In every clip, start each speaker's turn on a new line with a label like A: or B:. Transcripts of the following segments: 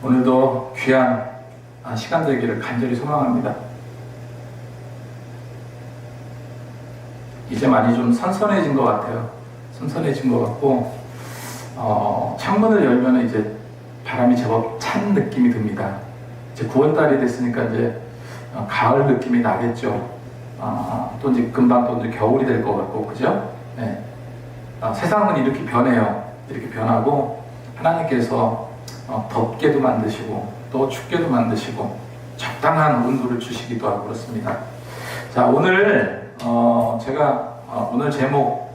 A: 오늘도 귀한 시간 되기를 간절히 소망합니다. 이제 많이 좀 선선해진 것 같아요. 선선해진 것 같고, 창문을 열면 이제 바람이 제법 찬 느낌이 듭니다. 이제 9월달이 됐으니까 이제 가을 느낌이 나겠죠. 또 이제 금방 또 이제 겨울이 될 것 같고, 그죠? 네. 세상은 이렇게 변해요. 이렇게 변하고, 하나님께서 덥게도 만드시고, 또 춥게도 만드시고, 적당한 온도를 주시기도 하고 그렇습니다. 자, 오늘, 제가, 오늘 제목,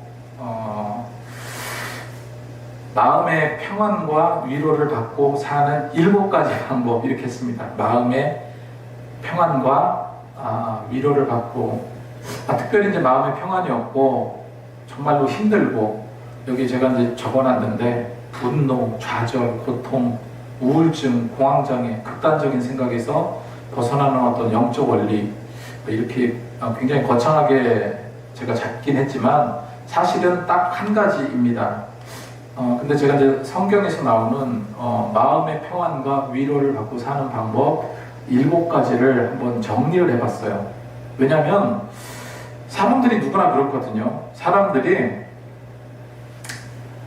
A: 마음의 평안과 위로를 받고 사는 7가지 방법, 이렇게 했습니다. 마음의 평안과 위로를 받고, 특별히 이제 마음의 평안이 없고, 정말로 힘들고, 여기 제가 이제 적어놨는데, 분노, 좌절, 고통, 우울증, 공황장애, 극단적인 생각에서 벗어나는 어떤 영적 원리, 이렇게 굉장히 거창하게 제가 잡긴 했지만 사실은 딱 한 가지입니다. 근데 제가 이제 성경에서 나오는 마음의 평안과 위로를 받고 사는 방법 7가지를 한번 정리를 해봤어요. 왜냐하면 사람들이 누구나 그렇거든요. 사람들이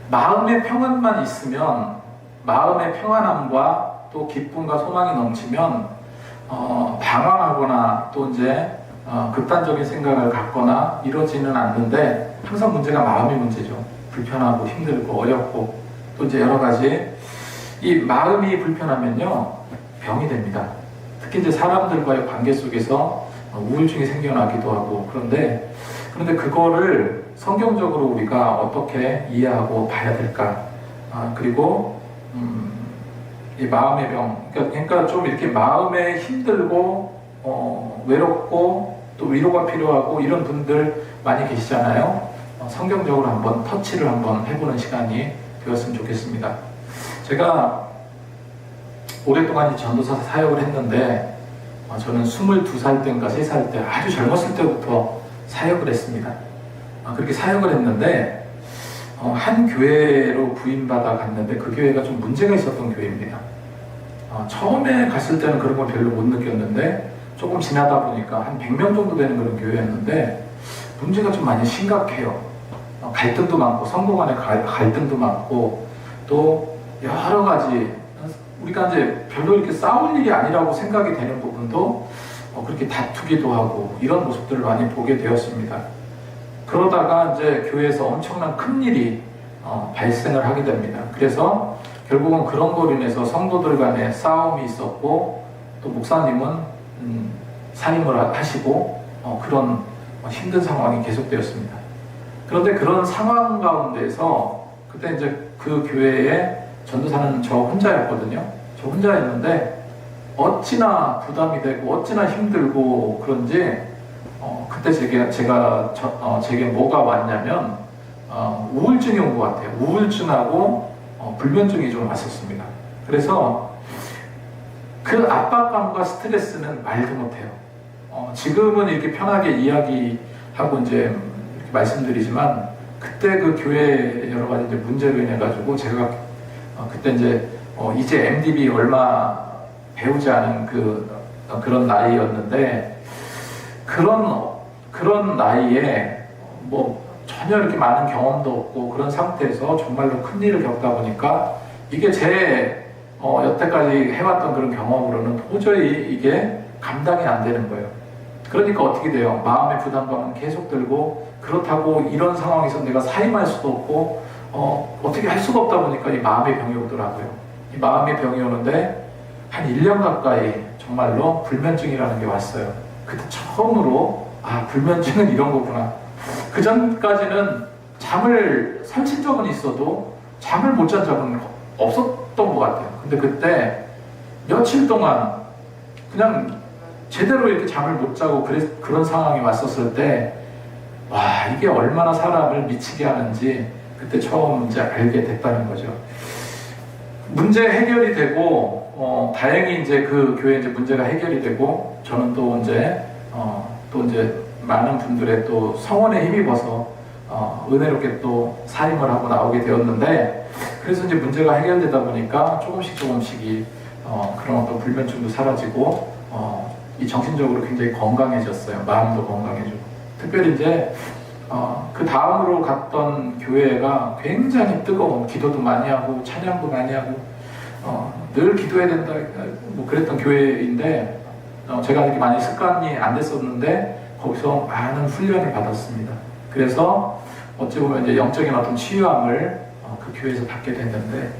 A: 마음의 평안만 있으면, 마음의 평안함과 또 기쁨과 소망이 넘치면 방황하거나 또 이제 극단적인 생각을 갖거나 이러지는 않는데, 항상 문제가 마음의 문제죠. 불편하고 힘들고 어렵고 또 이제 여러 가지, 이 마음이 불편하면요 병이 됩니다. 특히 이제 사람들과의 관계 속에서 우울증이 생겨나기도 하고, 그런데 그거를 성경적으로 우리가 어떻게 이해하고 봐야 될까? 그리고 이 마음의 병, 그러니까 좀 이렇게 마음에 힘들고 외롭고 또 위로가 필요하고 이런 분들 많이 계시잖아요. 성경적으로 한번 터치를 한번 해보는 시간이 되었으면 좋겠습니다. 제가 오랫동안 전도사 사역을 했는데, 저는 22살 때인가 3살 때, 아주 젊었을 때부터 사역을 했습니다. 그렇게 사역을 했는데, 한 교회로 부임받아 갔는데 그 교회가 좀 문제가 있었던 교회입니다. 처음에 갔을 때는 그런 걸 별로 못 느꼈는데, 조금 지나다 보니까 한 100명 정도 되는 그런 교회였는데 문제가 좀 많이 심각해요. 갈등도 많고, 성도 간의 갈등도 많고, 또 여러 가지, 우리가 이제 별로 이렇게 싸울 일이 아니라고 생각이 되는 부분도 그렇게 다투기도 하고 이런 모습들을 많이 보게 되었습니다. 그러다가 이제 교회에서 엄청난 큰 일이 발생을 하게 됩니다. 그래서 결국은 그런 거로 인해서 성도들 간에 싸움이 있었고, 또 목사님은 사임을 하시고 그런 힘든 상황이 계속되었습니다. 그런데 그런 상황 가운데서 그때 이제 그 교회에 전도사는 저 혼자였거든요. 저 혼자였는데 어찌나 부담이 되고 어찌나 힘들고 그런지 그때 제게 뭐가 왔냐면 우울증이 온 것 같아요. 우울증하고 불면증이 좀 왔었습니다. 그래서 그 압박감과 스트레스는 말도 못해요. 지금은 이렇게 편하게 이야기하고 이제 이렇게 말씀드리지만, 그때 그 교회 여러 가지 이제 문제로 인해 가지고 제가 그때 이제 MDB 얼마 배우지 않은 그런 나이였는데, 그런 나이에 뭐 전혀 이렇게 많은 경험도 없고 그런 상태에서 정말로 큰 일을 겪다 보니까 이게 제 여태까지 해왔던 그런 경험으로는 도저히 이게 감당이 안 되는 거예요. 그러니까 어떻게 돼요? 마음의 부담감은 계속 들고, 그렇다고 이런 상황에서 내가 사임할 수도 없고 어떻게 할 수가 없다 보니까 이 마음의 병이 오더라고요. 이 마음의 병이 오는데 한 1년 가까이 정말로 불면증이라는 게 왔어요. 그때 처음으로 불면증은 이런 거구나. 그 전까지는 잠을 설친 적은 있어도 잠을 못 잔 적은 없었던 것 같아요. 근데 그때 며칠 동안 그냥 제대로 이렇게 잠을 못 자고 그런 상황이 왔었을 때, 와, 이게 얼마나 사람을 미치게 하는지 그때 처음 이제 알게 됐다는 거죠. 문제 해결이 되고, 다행히 이제 그 교회 이제 문제가 해결이 되고, 저는 또 이제 많은 분들의 또 성원에 힘입어서 은혜롭게 또 사임을 하고 나오게 되었는데, 그래서 이제 문제가 해결되다 보니까 조금씩이 그런 어떤 불면증도 사라지고 이 정신적으로 굉장히 건강해졌어요. 마음도 건강해지고. 특별히 이제 그 다음으로 갔던 교회가 굉장히 뜨거운 기도도 많이 하고 찬양도 많이 하고 늘 기도해야 된다 뭐 그랬던 교회인데 제가 이렇게 많이 습관이 안 됐었는데 거기서 많은 훈련을 받았습니다. 그래서 어찌 보면 이제 영적인 어떤 치유함을 그 교회에서 받게 됐는데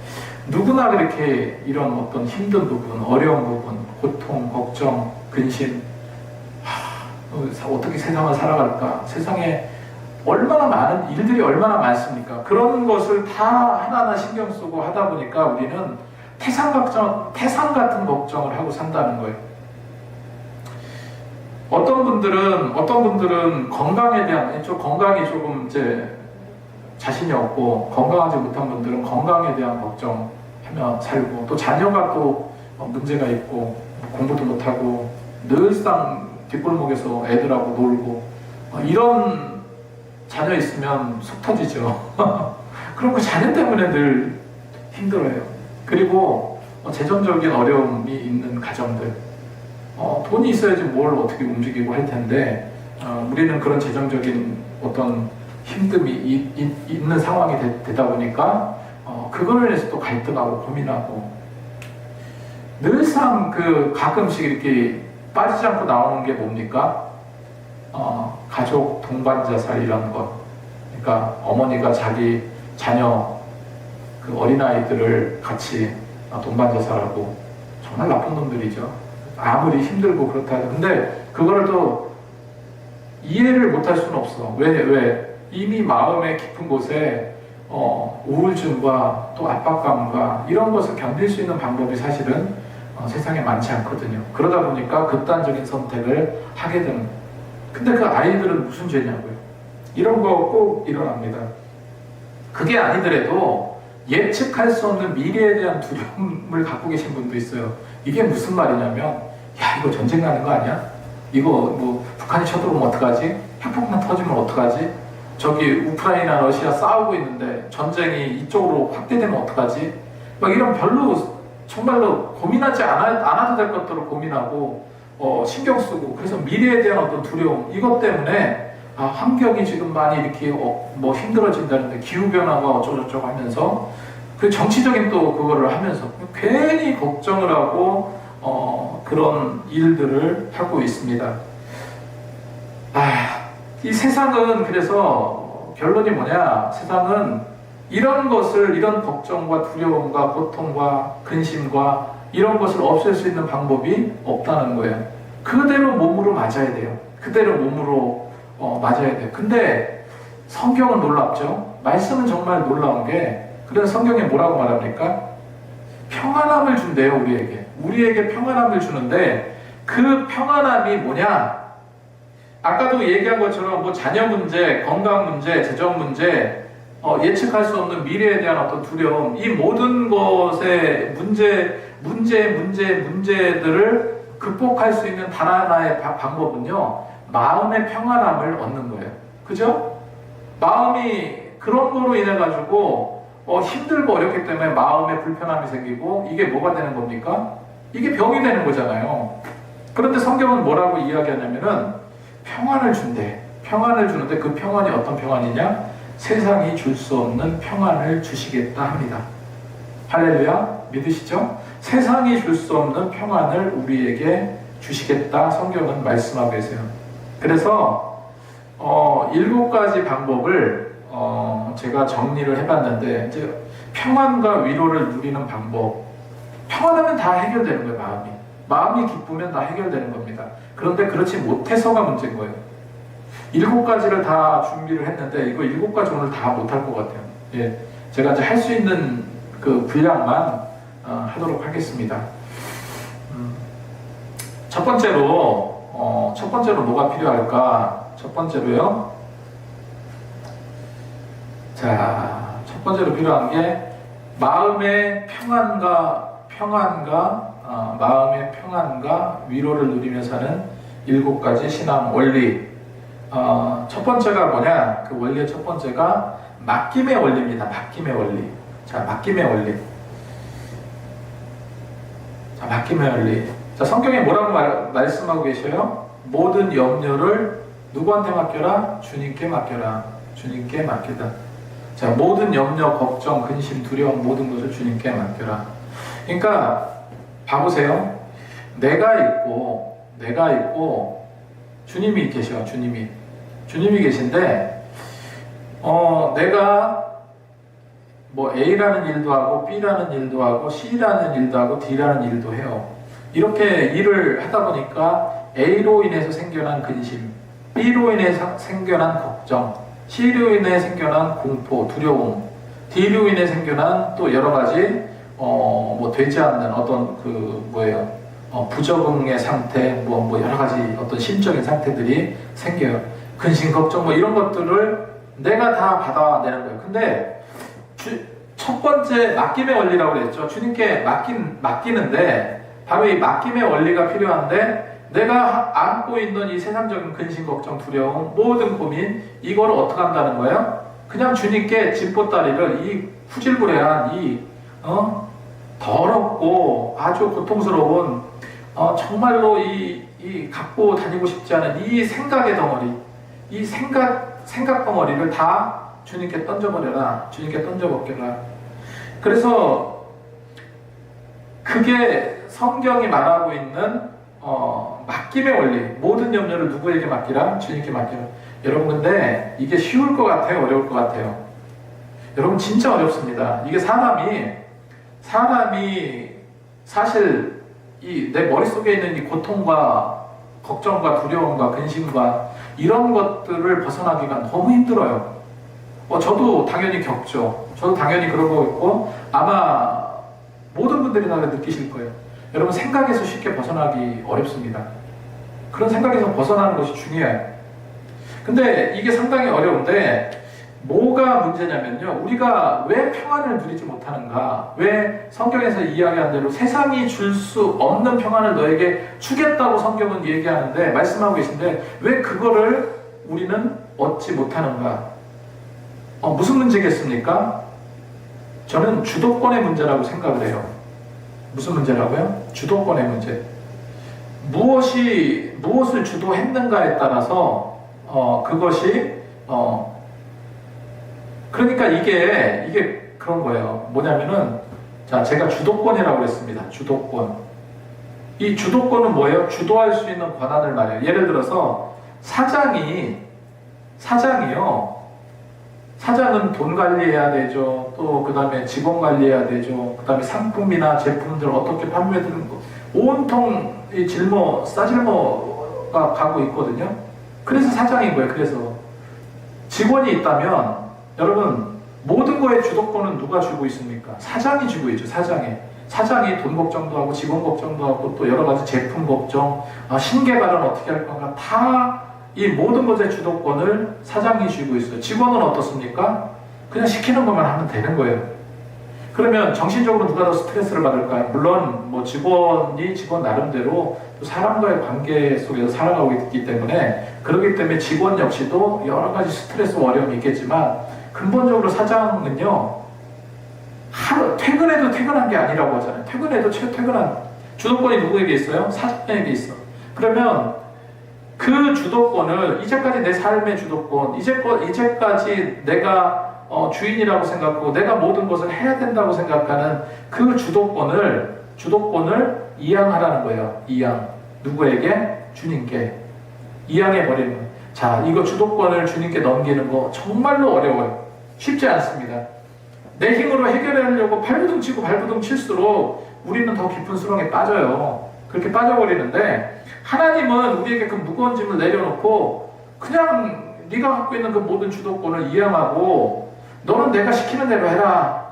A: 누구나 그렇게 이런 어떤 힘든 부분, 어려운 부분, 고통, 걱정, 근심 어떻게 세상을 살아갈까? 세상에 얼마나 많은 일들이 얼마나 많습니까? 그런 것을 다 하나하나 신경 쓰고 하다 보니까 우리는 태산 같은 걱정을 하고 산다는 거예요. 어떤 분들은 건강에 대한, 건강이 조금 이제 자신이 없고, 건강하지 못한 분들은 건강에 대한 걱정하며 살고, 또 자녀가 또 문제가 있고, 공부도 못하고, 늘상 뒷골목에서 애들하고 놀고, 이런 자녀 있으면 속 터지죠. 그럼 그 자녀 때문에 늘 힘들어요. 그리고 재정적인 어려움이 있는 가정들, 돈이 있어야지 뭘 어떻게 움직이고 할 텐데 우리는 그런 재정적인 어떤 힘듦이 있는 상황이 되다 보니까 그걸로 인해서 또 갈등하고 고민하고 늘상 가끔씩 이렇게 빠지지 않고 나오는 게 뭡니까? 가족 동반자살이라는 것. 그러니까 어머니가 자기 자녀 그 어린아이들을 같이 동반자살하고 정말 나쁜 놈들이죠. 아무리 힘들고 그렇다 해도 근데 그거를 또 이해를 못할 수는 없어. 왜? 이미 마음의 깊은 곳에 우울증과 또 압박감과 이런 것을 견딜 수 있는 방법이 사실은 세상에 많지 않거든요. 그러다 보니까 극단적인 선택을 하게 되는 거예요. 근데 그 아이들은 무슨 죄냐고요. 이런 거 꼭 일어납니다. 그게 아니더라도 예측할 수 없는 미래에 대한 두려움을 갖고 계신 분도 있어요. 이게 무슨 말이냐면 야 이거 전쟁 나는 거 아니야? 이거 뭐 북한이 쳐들어오면 어떡하지? 핵폭탄 터지면 어떡하지? 저기 우크라이나 러시아 싸우고 있는데 전쟁이 이쪽으로 확대되면 어떡하지? 막 이런 별로 정말로 고민하지 않아도 될 것들을 고민하고 신경 쓰고 그래서 미래에 대한 어떤 두려움 이것 때문에 환경이 지금 많이 이렇게 뭐 힘들어진다는데 기후변화가 어쩌고저쩌고 하면서 그 정치적인 또 그거를 하면서 괜히 걱정을 하고 그런 일들을 하고 있습니다. 이 세상은 그래서 결론이 뭐냐? 세상은 이런 걱정과 두려움과 고통과 근심과 이런 것을 없앨 수 있는 방법이 없다는 거예요. 그대로 몸으로 맞아야 돼요. 그대로 몸으로 맞아야 돼요. 근데 성경은 놀랍죠? 말씀은 정말 놀라운 게 그래서 성경에 뭐라고 말합니까? 평안함을 준대요, 우리에게. 우리에게 평안함을 주는데 그 평안함이 뭐냐? 아까도 얘기한 것처럼 뭐 자녀 문제, 건강 문제, 재정 문제, 예측할 수 없는 미래에 대한 어떤 두려움, 이 모든 것의 문제들을 극복할 수 있는 단 하나의 방법은요, 마음의 평안함을 얻는 거예요. 그죠? 마음이 그런 거로 인해 가지고 힘들고 어렵기 때문에 마음에 불편함이 생기고 이게 뭐가 되는 겁니까? 이게 병이 되는 거잖아요. 그런데 성경은 뭐라고 이야기하냐면은 평안을 준대. 평안을 주는데 그 평안이 어떤 평안이냐? 세상이 줄 수 없는 평안을 주시겠다 합니다. 할렐루야, 믿으시죠? 세상이 줄 수 없는 평안을 우리에게 주시겠다 성경은 말씀하고 계세요. 그래서 7가지 방법을 제가 정리를 해봤는데 이제 평안과 위로를 누리는 방법. 평안하면 다 해결되는 거예요. 마음이 기쁘면 다 해결되는 겁니다. 그런데 그렇지 못해서가 문제인 거예요. 7가지를 다 준비를 했는데 이거 7가지 오늘 다 못할 것 같아요. 예, 제가 이제 할 수 있는 그 분량만 하도록 하겠습니다. 첫 번째로 뭐가 필요할까? 첫 번째로요. 자, 첫 번째로 필요한 게 마음의 평안과 위로를 누리며 사는 7가지 신앙 원리. 첫 번째가 뭐냐? 그 원리의 첫 번째가 맡김의 원리입니다. 맡김의 원리. 자, 맡김의 원리. 자, 맡김의 원리. 자, 성경에 뭐라고 말씀하고 계셔요? 모든 염려를 누구한테 맡겨라? 주님께 맡겨라. 주님께 맡기다. 자, 모든 염려, 걱정, 근심, 두려움 모든 것을 주님께 맡겨라. 그러니까 봐보세요. 내가 있고 주님이 계셔. 주님이 계신데 내가 뭐 A라는 일도 하고 B라는 일도 하고 C라는 일도 하고 D라는 일도 해요. 이렇게 일을 하다 보니까 A로 인해서 생겨난 근심, B로 인해서 생겨난 걱정, C로 인해 생겨난 공포, 두려움, D로 인해 생겨난 또 여러 가지 뭐 되지 않는 어떤 부적응의 상태, 뭐 여러 가지 어떤 심적인 상태들이 생겨요. 근심, 걱정 뭐 이런 것들을 내가 다 받아내는 거예요. 근데 첫 번째 맡김의 원리라고 그랬죠. 주님께 맡기는데 바로 이 맡김의 원리가 필요한데 내가 안고 있는 이 세상적인 근심, 걱정, 두려움, 모든 고민 이거를 어떻게 한다는 거예요? 그냥 주님께 집보따리를 이 후질구레한 이 더럽고 아주 고통스러운 정말로 이 갖고 다니고 싶지 않은 이 생각의 덩어리, 이 생각 덩어리를 다 주님께 던져버려라. 주님께 던져버려라. 그래서 그게 성경이 말하고 있는 맡김의 원리. 모든 염려를 누구에게 맡기라? 주님께 맡기라. 여러분 근데 이게 쉬울 것 같아요? 어려울 것 같아요? 여러분 진짜 어렵습니다. 이게 사람이 사실 내 머릿속에 있는 이 고통과 걱정과 두려움과 근심과 이런 것들을 벗어나기가 너무 힘들어요. 저도 당연히 겪죠. 저도 당연히 그러고 있고 아마 모든 분들이 다 느끼실 거예요. 여러분 생각에서 쉽게 벗어나기 어렵습니다. 그런 생각에서 벗어나는 것이 중요해요. 근데 이게 상당히 어려운데 뭐가 문제냐면요. 우리가 왜 평안을 누리지 못하는가? 왜 성경에서 이야기한 대로 세상이 줄 수 없는 평안을 너에게 주겠다고 성경은 얘기하는데 말씀하고 계신데 왜 그거를 우리는 얻지 못하는가? 무슨 문제겠습니까? 저는 주도권의 문제라고 생각을 해요. 무슨 문제라고요? 주도권의 문제. 무엇을 주도했는가에 따라서 그것이 그러니까 이게 그런 거예요. 뭐냐면은 자, 제가 주도권이라고 했습니다. 주도권. 이 주도권은 뭐예요? 주도할 수 있는 권한을 말해요. 예를 들어서 사장이요. 사장은 돈 관리해야 되죠. 또 그 다음에 직원 관리해야 되죠. 그 다음에 상품이나 제품들 어떻게 판매되는 거 온통 이 싸질머가 가고 있거든요. 그래서 사장인 거예요. 그래서 직원이 있다면 여러분 모든 거에 주도권은 누가 쥐고 있습니까? 사장이 쥐고 있죠. 사장이 돈 걱정도 하고 직원 걱정도 하고 또 여러 가지 제품 걱정, 신개발은 어떻게 할 건가 다 이 모든 것의 주도권을 사장이 쥐고 있어요. 직원은 어떻습니까? 그냥 시키는 것만 하면 되는 거예요. 그러면 정신적으로 누가 더 스트레스를 받을까요? 물론 뭐 직원이 직원 나름대로 또 사람과의 관계 속에서 살아가고 있기 때문에 그렇기 때문에 직원 역시도 여러 가지 스트레스 어려움이 있겠지만 근본적으로 사장은요 하루 퇴근해도 퇴근한 게 아니라고 하잖아요. 퇴근해도 퇴근한 주도권이 누구에게 있어요? 사장에게 있어. 그러면 그 주도권을 이제까지 내 삶의 주도권, 이제까지 내가 주인이라고 생각하고 내가 모든 것을 해야 된다고 생각하는 그 주도권을 이양하라는 거예요. 이양. 누구에게? 주님께. 이양해버리는 거예요. 자, 이거 주도권을 주님께 넘기는 거 정말로 어려워요. 쉽지 않습니다. 내 힘으로 해결하려고 발부둥 칠수록 우리는 더 깊은 수렁에 빠져요. 그렇게 빠져버리는데 하나님은 우리에게 그 무거운 짐을 내려놓고 그냥 네가 갖고 있는 그 모든 주도권을 이양하고 너는 내가 시키는 대로 해라.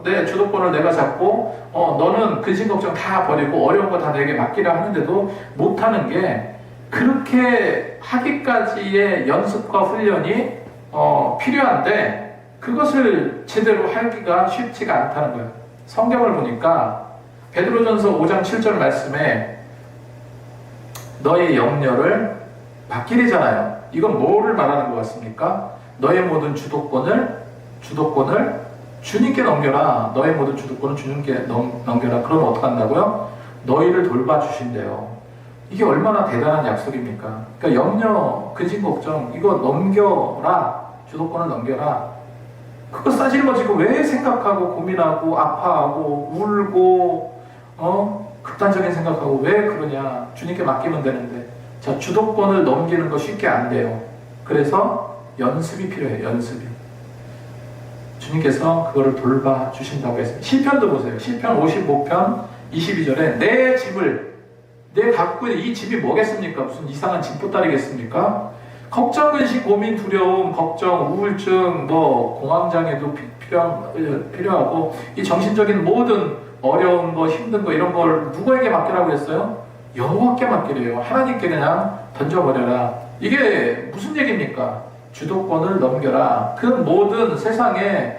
A: 내 주도권을 내가 잡고 너는 근심 걱정 다 버리고 어려운 거 다 내게 맡기라 하는데도 못하는 게 그렇게 하기까지의 연습과 훈련이 필요한데 그것을 제대로 하기가 쉽지가 않다는 거예요. 성경을 보니까 베드로전서 5장 7절 말씀에 너의 염려를 맡기리잖아요. 이건 뭐를 말하는 것 같습니까? 너의 모든 주도권을 주님께 넘겨라. 너의 모든 주도권을 주님께 넘겨라. 그러면 어떻게 한다고요? 너희를 돌봐주신대요. 이게 얼마나 대단한 약속입니까? 그러니까 염려, 근심, 걱정 이거 넘겨라. 주도권을 넘겨라. 그거 싸질머지고 왜 생각하고 고민하고 아파하고 울고 극단적인 생각하고 왜 그러냐. 주님께 맡기면 되는데. 자, 주도권을 넘기는 거 쉽게 안 돼요. 그래서 연습이 필요해요. 연습이. 주님께서 그거를 돌봐주신다고 했습니다. 시편도 보세요. 시편 55편 22절에 내 집을 내 갖고 있는 이 집이 뭐겠습니까? 무슨 이상한 집보따리겠습니까? 걱정, 근심, 고민, 두려움, 걱정, 우울증, 공황장애도 필요하고 이 정신적인 모든 어려운 거, 힘든 거 이런 걸 누구에게 맡기라고 했어요? 여호와께 맡기래요. 하나님께 그냥 던져버려라. 이게 무슨 얘기입니까? 주도권을 넘겨라. 그 모든 세상에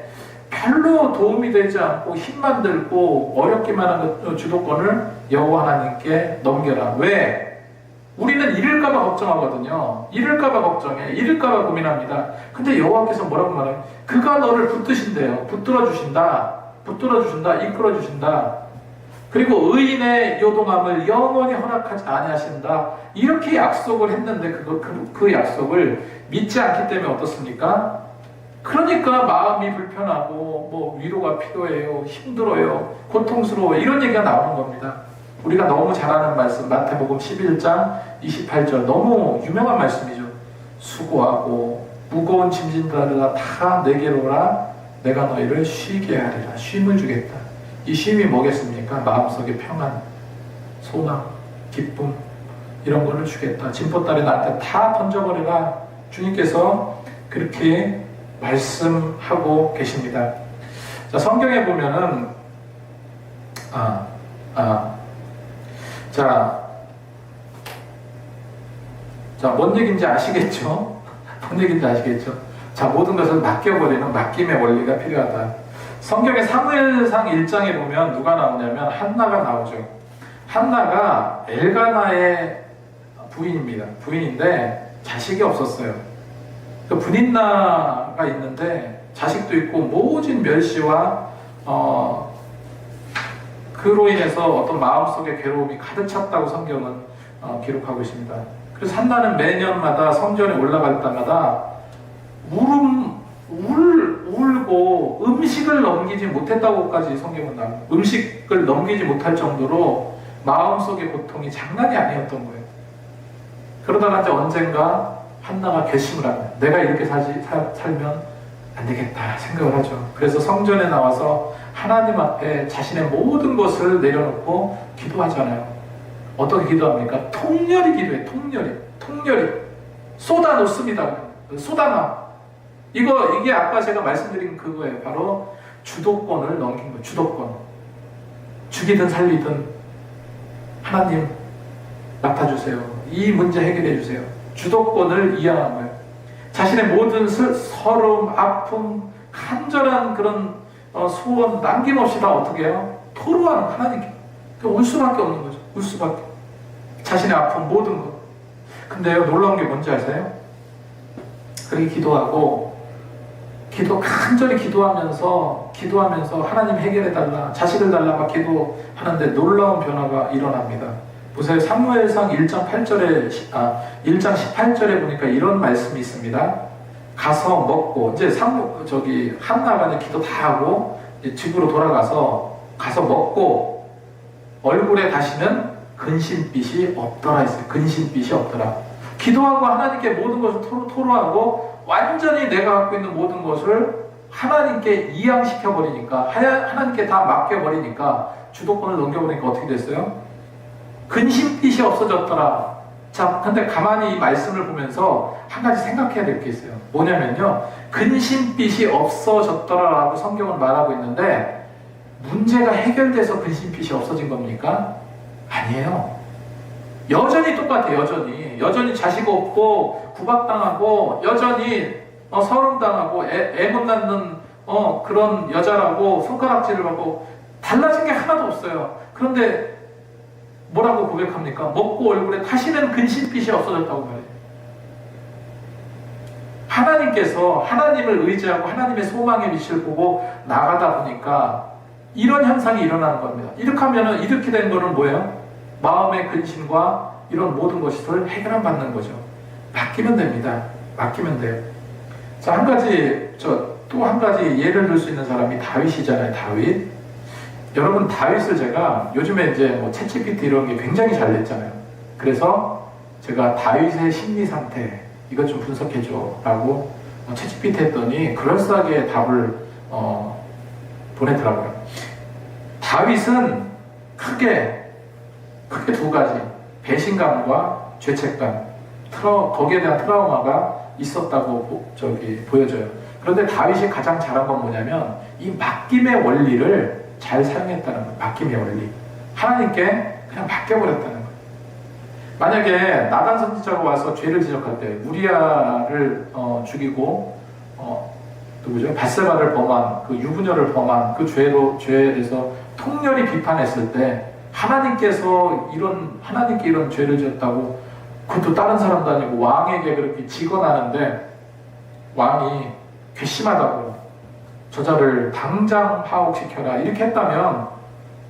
A: 별로 도움이 되지 않고 힘만 들고 어렵기만 한 주도권을 여호와 하나님께 넘겨라. 왜? 우리는 잃을까봐 걱정하거든요. 잃을까봐 걱정해. 잃을까봐 고민합니다. 근데 여호와께서 뭐라고 말해요? 그가 너를 붙드신대요. 붙들어주신다. 붙들어주신다. 이끌어주신다. 그리고 의인의 요동함을 영원히 허락하지 아니하신다. 이렇게 약속을 했는데 그 약속을 믿지 않기 때문에 어떻습니까? 그러니까 마음이 불편하고 위로가 필요해요. 힘들어요. 고통스러워요. 이런 얘기가 나오는 겁니다. 우리가 너무 잘 아는 말씀 마태복음 11장 28절 너무 유명한 말씀이죠. 수고하고 무거운 짐진들아 다 내게로 오라. 내가 너희를 쉬게 하리라. 쉼을 주겠다. 이 쉼이 뭐겠습니까? 마음속에 평안, 소망, 기쁨 이런 거를 주겠다. 짐보따리 나한테 다 던져버려라. 주님께서 그렇게 말씀하고 계십니다. 자, 성경에 보면은 뭔 얘기인지 아시겠죠? 뭔 얘기인지 아시겠죠? 자, 모든 것을 맡겨버리는 맡김의 원리가 필요하다. 성경의 사무엘상 1장에 보면 누가 나오냐면 한나가 나오죠. 한나가 엘가나의 부인입니다. 부인인데 자식이 없었어요. 그 분인나가 있는데 자식도 있고 모진 멸시와 그로 인해서 어떤 마음속의 괴로움이 가득 찼다고 성경은 기록하고 있습니다. 그래서 한나는 매년마다 성전에 올라갈 때마다 울고 음식을 넘기지 못했다고까지 성경은 나옵니다. 음식을 넘기지 못할 정도로 마음속의 고통이 장난이 아니었던 거예요. 그러다가 이제 언젠가 한나가 결심을 합니다. 내가 이렇게 살면 안 되겠다 생각을 하죠. 그래서 성전에 나와서 하나님 앞에 자신의 모든 것을 내려놓고 기도하잖아요. 어떻게 기도합니까? 통렬히 기도해. 통렬히 쏟아놓습니다. 쏟아놔. 이게 아까 제가 말씀드린 그거예요. 바로 주도권을 넘긴 거예요. 주도권. 죽이든 살리든 하나님 맡아주세요. 이 문제 해결해 주세요. 주도권을 이양한 거예요. 자신의 모든 서름, 아픔, 간절한 그런 소원 남김없이 다 어떻게 해요? 토로하는 하나님께. 울 수밖에 없는 거죠. 울 수밖에. 자신의 아픔 모든 것. 근데요, 놀라운 게 뭔지 아세요? 그렇게 간절히 기도하면서 하나님 해결해달라, 자식을 달라 막 기도하는데 놀라운 변화가 일어납니다. 보세요. 사무엘상 1장 18절에 보니까 이런 말씀이 있습니다. 가서 먹고, 이제 한나가 이제 기도 다 하고, 이제 집으로 돌아가서, 가서 먹고, 얼굴에 다시는 근심빛이 없더라 했어요. 근심빛이 없더라. 기도하고 하나님께 모든 것을 토로하고, 완전히 내가 갖고 있는 모든 것을 하나님께 이양시켜버리니까, 하나님께 다 맡겨버리니까, 주도권을 넘겨버리니까 어떻게 됐어요? 근심빛이 없어졌더라. 자, 근데 가만히 이 말씀을 보면서 한 가지 생각해야 될 게 있어요. 뭐냐면요, 근심빛이 없어졌더라라고 성경은 말하고 있는데 문제가 해결돼서 근심빛이 없어진 겁니까? 아니에요. 여전히 똑같아요. 여전히 자식 없고 구박당하고 여전히 서름당하고 애 못 낳는 그런 여자라고 손가락질을 받고 달라진 게 하나도 없어요. 그런데 뭐라고 고백합니까? 먹고 얼굴에 다시는 근심빛이 없어졌다고 말해요. 하나님께서 하나님을 의지하고 하나님의 소망의 빛을 보고 나가다 보니까 이런 현상이 일어나는 겁니다. 이렇게 하면은 이렇게 된 거는 뭐예요? 마음의 근심과 이런 모든 것을 해결받는 거죠. 맡기면 됩니다. 맡기면 돼요. 자, 또 한 가지 예를 들 수 있는 사람이 다윗이잖아요. 다윗. 여러분, 다윗을 제가 요즘에 이제 뭐 챗GPT 이런 게 굉장히 잘 됐잖아요. 그래서 제가 다윗의 심리 상태 이것 좀 분석해줘 라고 챗GPT 했더니 그럴싸하게 답을 보내더라고요. 다윗은 크게 두 가지, 배신감과 죄책감, 거기에 대한 트라우마가 있었다고 보여져요. 그런데 다윗이 가장 잘한 건 뭐냐면 이 맡김의 원리를 잘 사용했다는 거예요. 맡김의 원리. 하나님께 그냥 맡겨버렸다는 거예요. 만약에 나단 선지자가 와서 죄를 지적할 때 우리아를 죽이고 누구죠? 밧세바를 범한 그 유부녀를 범한 그 죄에 대해서 통렬히 비판했을 때 하나님께 이런 죄를 지었다고, 그것도 다른 사람도 아니고 왕에게 그렇게 직언하는데 왕이 괘씸하다고 저자를 당장 파옥시켜라 이렇게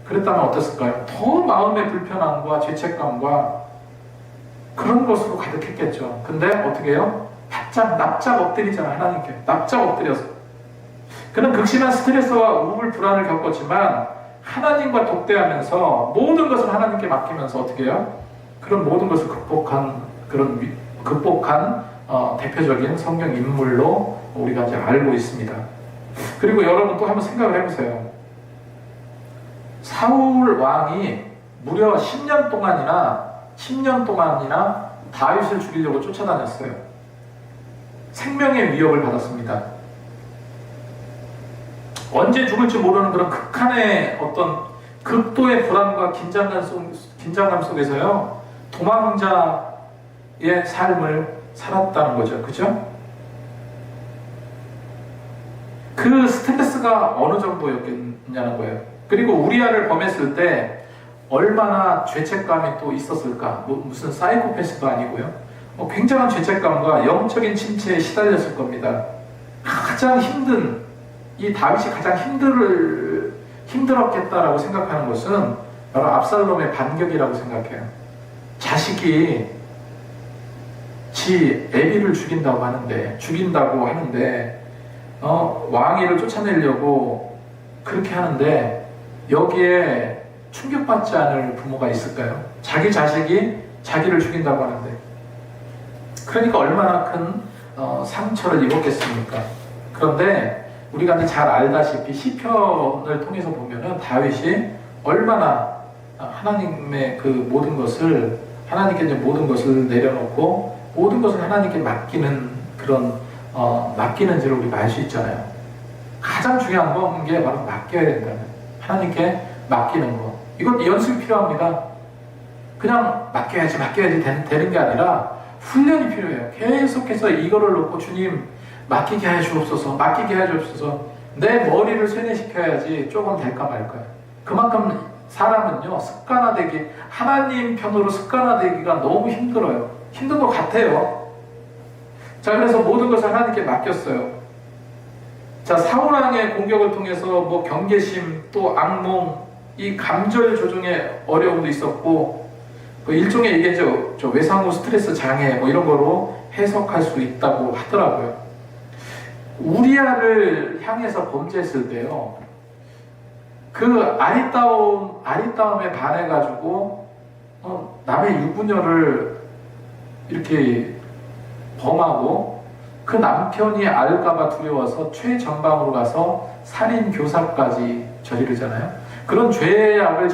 A: 그랬다면 어땠을까요? 더 마음의 불편함과 죄책감과 그런 것으로 가득했겠죠. 근데 어떻게 해요? 바짝 납작 엎드리잖아. 하나님께 납작 엎드려서. 그는 극심한 스트레스와 우울 불안을 겪었지만 하나님과 독대하면서 모든 것을 하나님께 맡기면서 어떻게 해요? 그런 모든 것을 극복한 대표적인 성경 인물로 우리가 이제 알고 있습니다. 그리고 여러분 또 한번 생각을 해보세요. 사울 왕이 무려 10년 동안이나 다윗을 죽이려고 쫓아다녔어요. 생명의 위협을 받았습니다. 언제 죽을지 모르는 그런 극한의 어떤 극도의 불안과 긴장감 속에서요, 도망자의 삶을 살았다는 거죠. 그죠? 그 스트레스가 어느 정도였겠냐는 거예요. 그리고 우리아를 범했을 때 얼마나 죄책감이 또 있었을까? 무슨 사이코패스도 아니고요. 굉장한 죄책감과 영적인 침체에 시달렸을 겁니다. 이 다윗이 가장 힘들었겠다라고 생각하는 것은 바로 압살롬의 반격이라고 생각해요. 자식이 지 애비를 죽인다고 하는데 왕위를 쫓아내려고 그렇게 하는데 여기에 충격받지 않을 부모가 있을까요? 자기 자식이 자기를 죽인다고 하는데, 그러니까 얼마나 큰 상처를 입었겠습니까? 그런데 우리가 이제 잘 알다시피 시편을 통해서 보면은 다윗이 얼마나 하나님의 그 모든 것을, 하나님께 이제 모든 것을 내려놓고 모든 것을 하나님께 맡기는 그런 맡기는지를 우리가 알 수 있잖아요. 가장 중요한 건 게 바로 맡겨야 된다는, 하나님께 맡기는 거. 이건 연습이 필요합니다. 그냥 맡겨야지 되는 게 아니라 훈련이 필요해요. 계속해서 이거를 놓고 주님 맡기게 해 주옵소서, 내 머리를 세뇌시켜야지 조금 될까 말까요. 그만큼 사람은요, 하나님 편으로 습관화되기가 너무 힘들어요. 힘든 것 같아요. 자, 그래서 모든 것을 하나님께 맡겼어요. 자, 사울왕의 공격을 통해서 뭐 경계심, 또 악몽, 이 감절 조정의 어려움도 있었고, 일종의 이게 저 외상후 스트레스 장애 뭐 이런 거로 해석할 수 있다고 하더라고요. 우리아를 향해서 범죄했을 때요, 그 아리따움에 반해가지고 남의 유부녀를 이렇게 범하고 그 남편이 알까봐 두려워서 최전방으로 가서 살인 교사까지 저지르잖아요. 그런 죄악을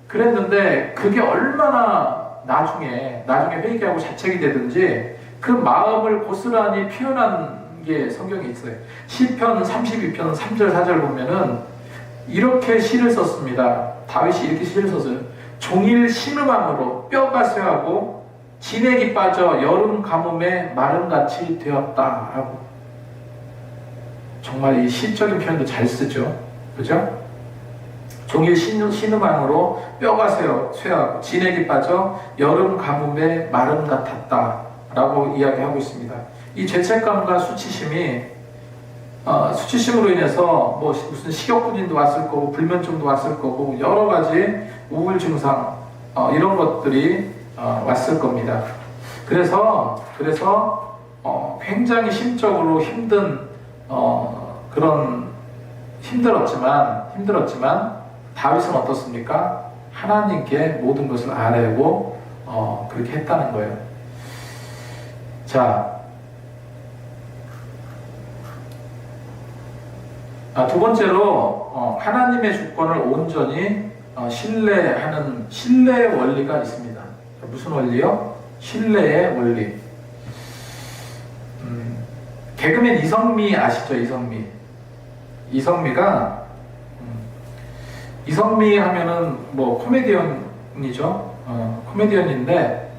A: 그랬는데 그게 얼마나 나중에 회개하고 자책이 되든지 그 마음을 고스란히 표현한 게 성경에 있어요. 시편 32편 3절 4절 보면은 이렇게 시를 썼습니다. 다윗이 이렇게 시를 썼어요. 종일 신음함으로 뼈가 쇠하고 진액이 빠져 여름 가뭄에 마름같이 되었다 라고. 정말 이 시적인 표현도 잘 쓰죠. 그죠? 종일 신음함으로 뼈가 쇠하고 진액이 빠져 여름 가뭄에 마름 같았다 라고 이야기하고 있습니다. 이 죄책감과 수치심이 수치심으로 인해서 뭐 무슨 식욕부진도 왔을 거고 불면증도 왔을 거고 여러 가지 우울 증상 이런 것들이 왔을 겁니다. 그래서 굉장히 심적으로 힘든 그런 힘들었지만 다윗은 어떻습니까? 하나님께 모든 것을 아뢰고 그렇게 했다는 거예요. 자, 두 번째로 하나님의 주권을 온전히 신뢰하는 신뢰의 원리가 있습니다. 무슨 원리요? 신뢰의 원리. 개그맨 이성미 아시죠? 이성미가 이성미 하면은 뭐 코미디언이죠. 코미디언인데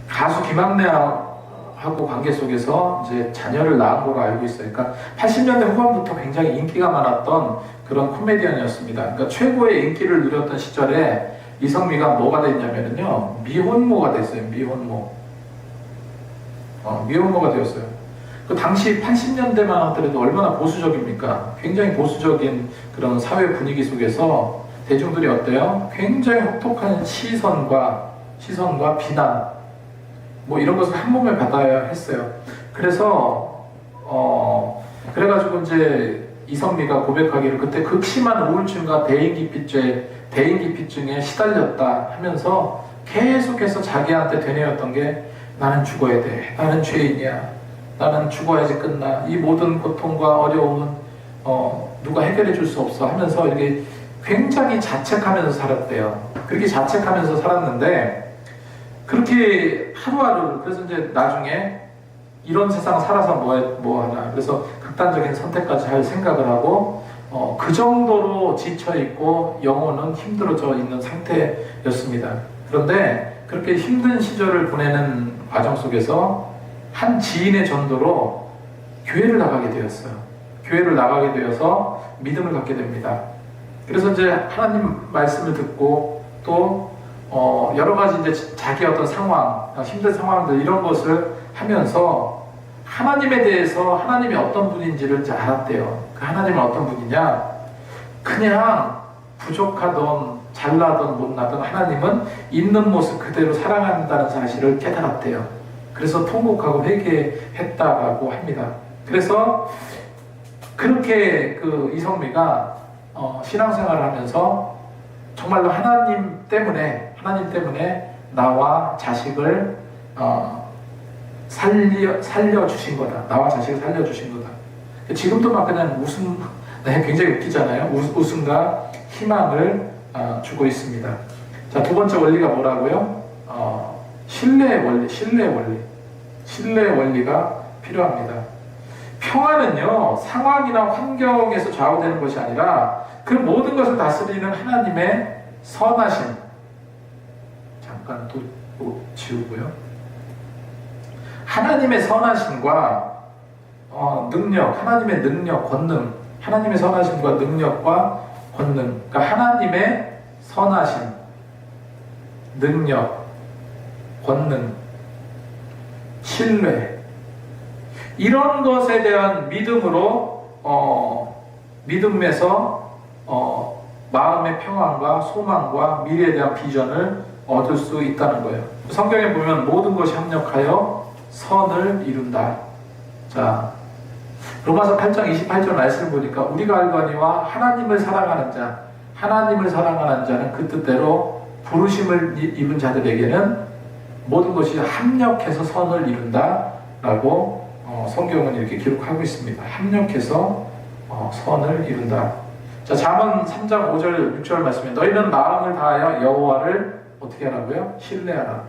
A: 가수 김학래하고 관계 속에서 이제 자녀를 낳은 걸로 알고 있어요. 그러니까 80년대 후반부터 굉장히 인기가 많았던 그런 코미디언이었습니다. 그러니까 최고의 인기를 누렸던 시절에 이성미가 뭐가 됐냐면요, 미혼모가 됐어요. 미혼모가 되었어요. 그 당시 80년대만 하더라도 얼마나 보수적입니까? 굉장히 보수적인 그런 사회 분위기 속에서 대중들이 어때요? 굉장히 혹독한 시선과 비난, 뭐 이런 것을 한 몸에 받아야 했어요. 그래서 그래가지고 이제 이성미가 고백하기를 그때 극심한 우울증과 대인기피증에 시달렸다 하면서 계속해서 자기한테 되뇌었던 게 나는 죽어야 돼, 나는 죄인이야, 나는 죽어야지 끝나, 이 모든 고통과 어려움은 누가 해결해 줄 수 없어 하면서 이렇게 굉장히 자책하면서 살았대요. 그렇게 자책하면서 살았는데 그렇게 하루하루, 그래서 이제 나중에 이런 세상 살아서 뭐 하나, 그래서 극단적인 선택까지 할 생각을 하고 그 정도로 지쳐있고 영혼은 힘들어져 있는 상태였습니다. 그런데 그렇게 힘든 시절을 보내는 과정 속에서 한 지인의 전도로 교회를 나가게 되었어요. 교회를 나가게 되어서 믿음을 갖게 됩니다. 그래서 이제 하나님 말씀을 듣고 또 여러 가지 이제 자기 어떤 상황, 힘든 상황들 이런 것을 하면서 하나님에 대해서 하나님이 어떤 분인지를 이제 알았대요. 그 하나님은 어떤 분이냐? 그냥 부족하던 잘나던 못나던 하나님은 있는 모습 그대로 사랑한다는 사실을 깨달았대요. 그래서 통곡하고 회개했다고 합니다. 그래서 그렇게 그 이성미가 신앙생활을 하면서 정말로 하나님 때문에 나와 자식을 살려주신 거다. 나와 자식을 살려주신 거다. 지금도 막 그냥 굉장히 웃기잖아요. 웃음과 희망을 주고 있습니다. 자, 두 번째 원리가 뭐라고요? 신뢰의 원리가 필요합니다. 평화는요, 상황이나 환경에서 좌우되는 것이 아니라 그 모든 것을 다스리는 하나님의 선하심. 잠깐 또 지우고요. 하나님의 선하심과 능력, 하나님의 능력, 권능, 하나님의 선하심과 능력과 권능, 그러니까 하나님의 선하심, 능력, 권능, 신뢰, 이런 것에 대한 믿음에서 마음의 평안과 소망과 미래에 대한 비전을 얻을 수 있다는 거예요. 성경에 보면 모든 것이 합력하여 선을 이룬다. 자, 로마서 8장 28절 말씀을 보니까 우리가 알거니와 하나님을 사랑하는 자는 그 뜻대로 부르심을 입은 자들에게는 모든 것이 합력해서 선을 이룬다 라고 성경은 이렇게 기록하고 있습니다. 합력해서 선을 이룬다. 자, 잠언 3장 5절 6절 말씀에 너희는 마음을 다하여 여호와를 어떻게 하라고요? 신뢰하라.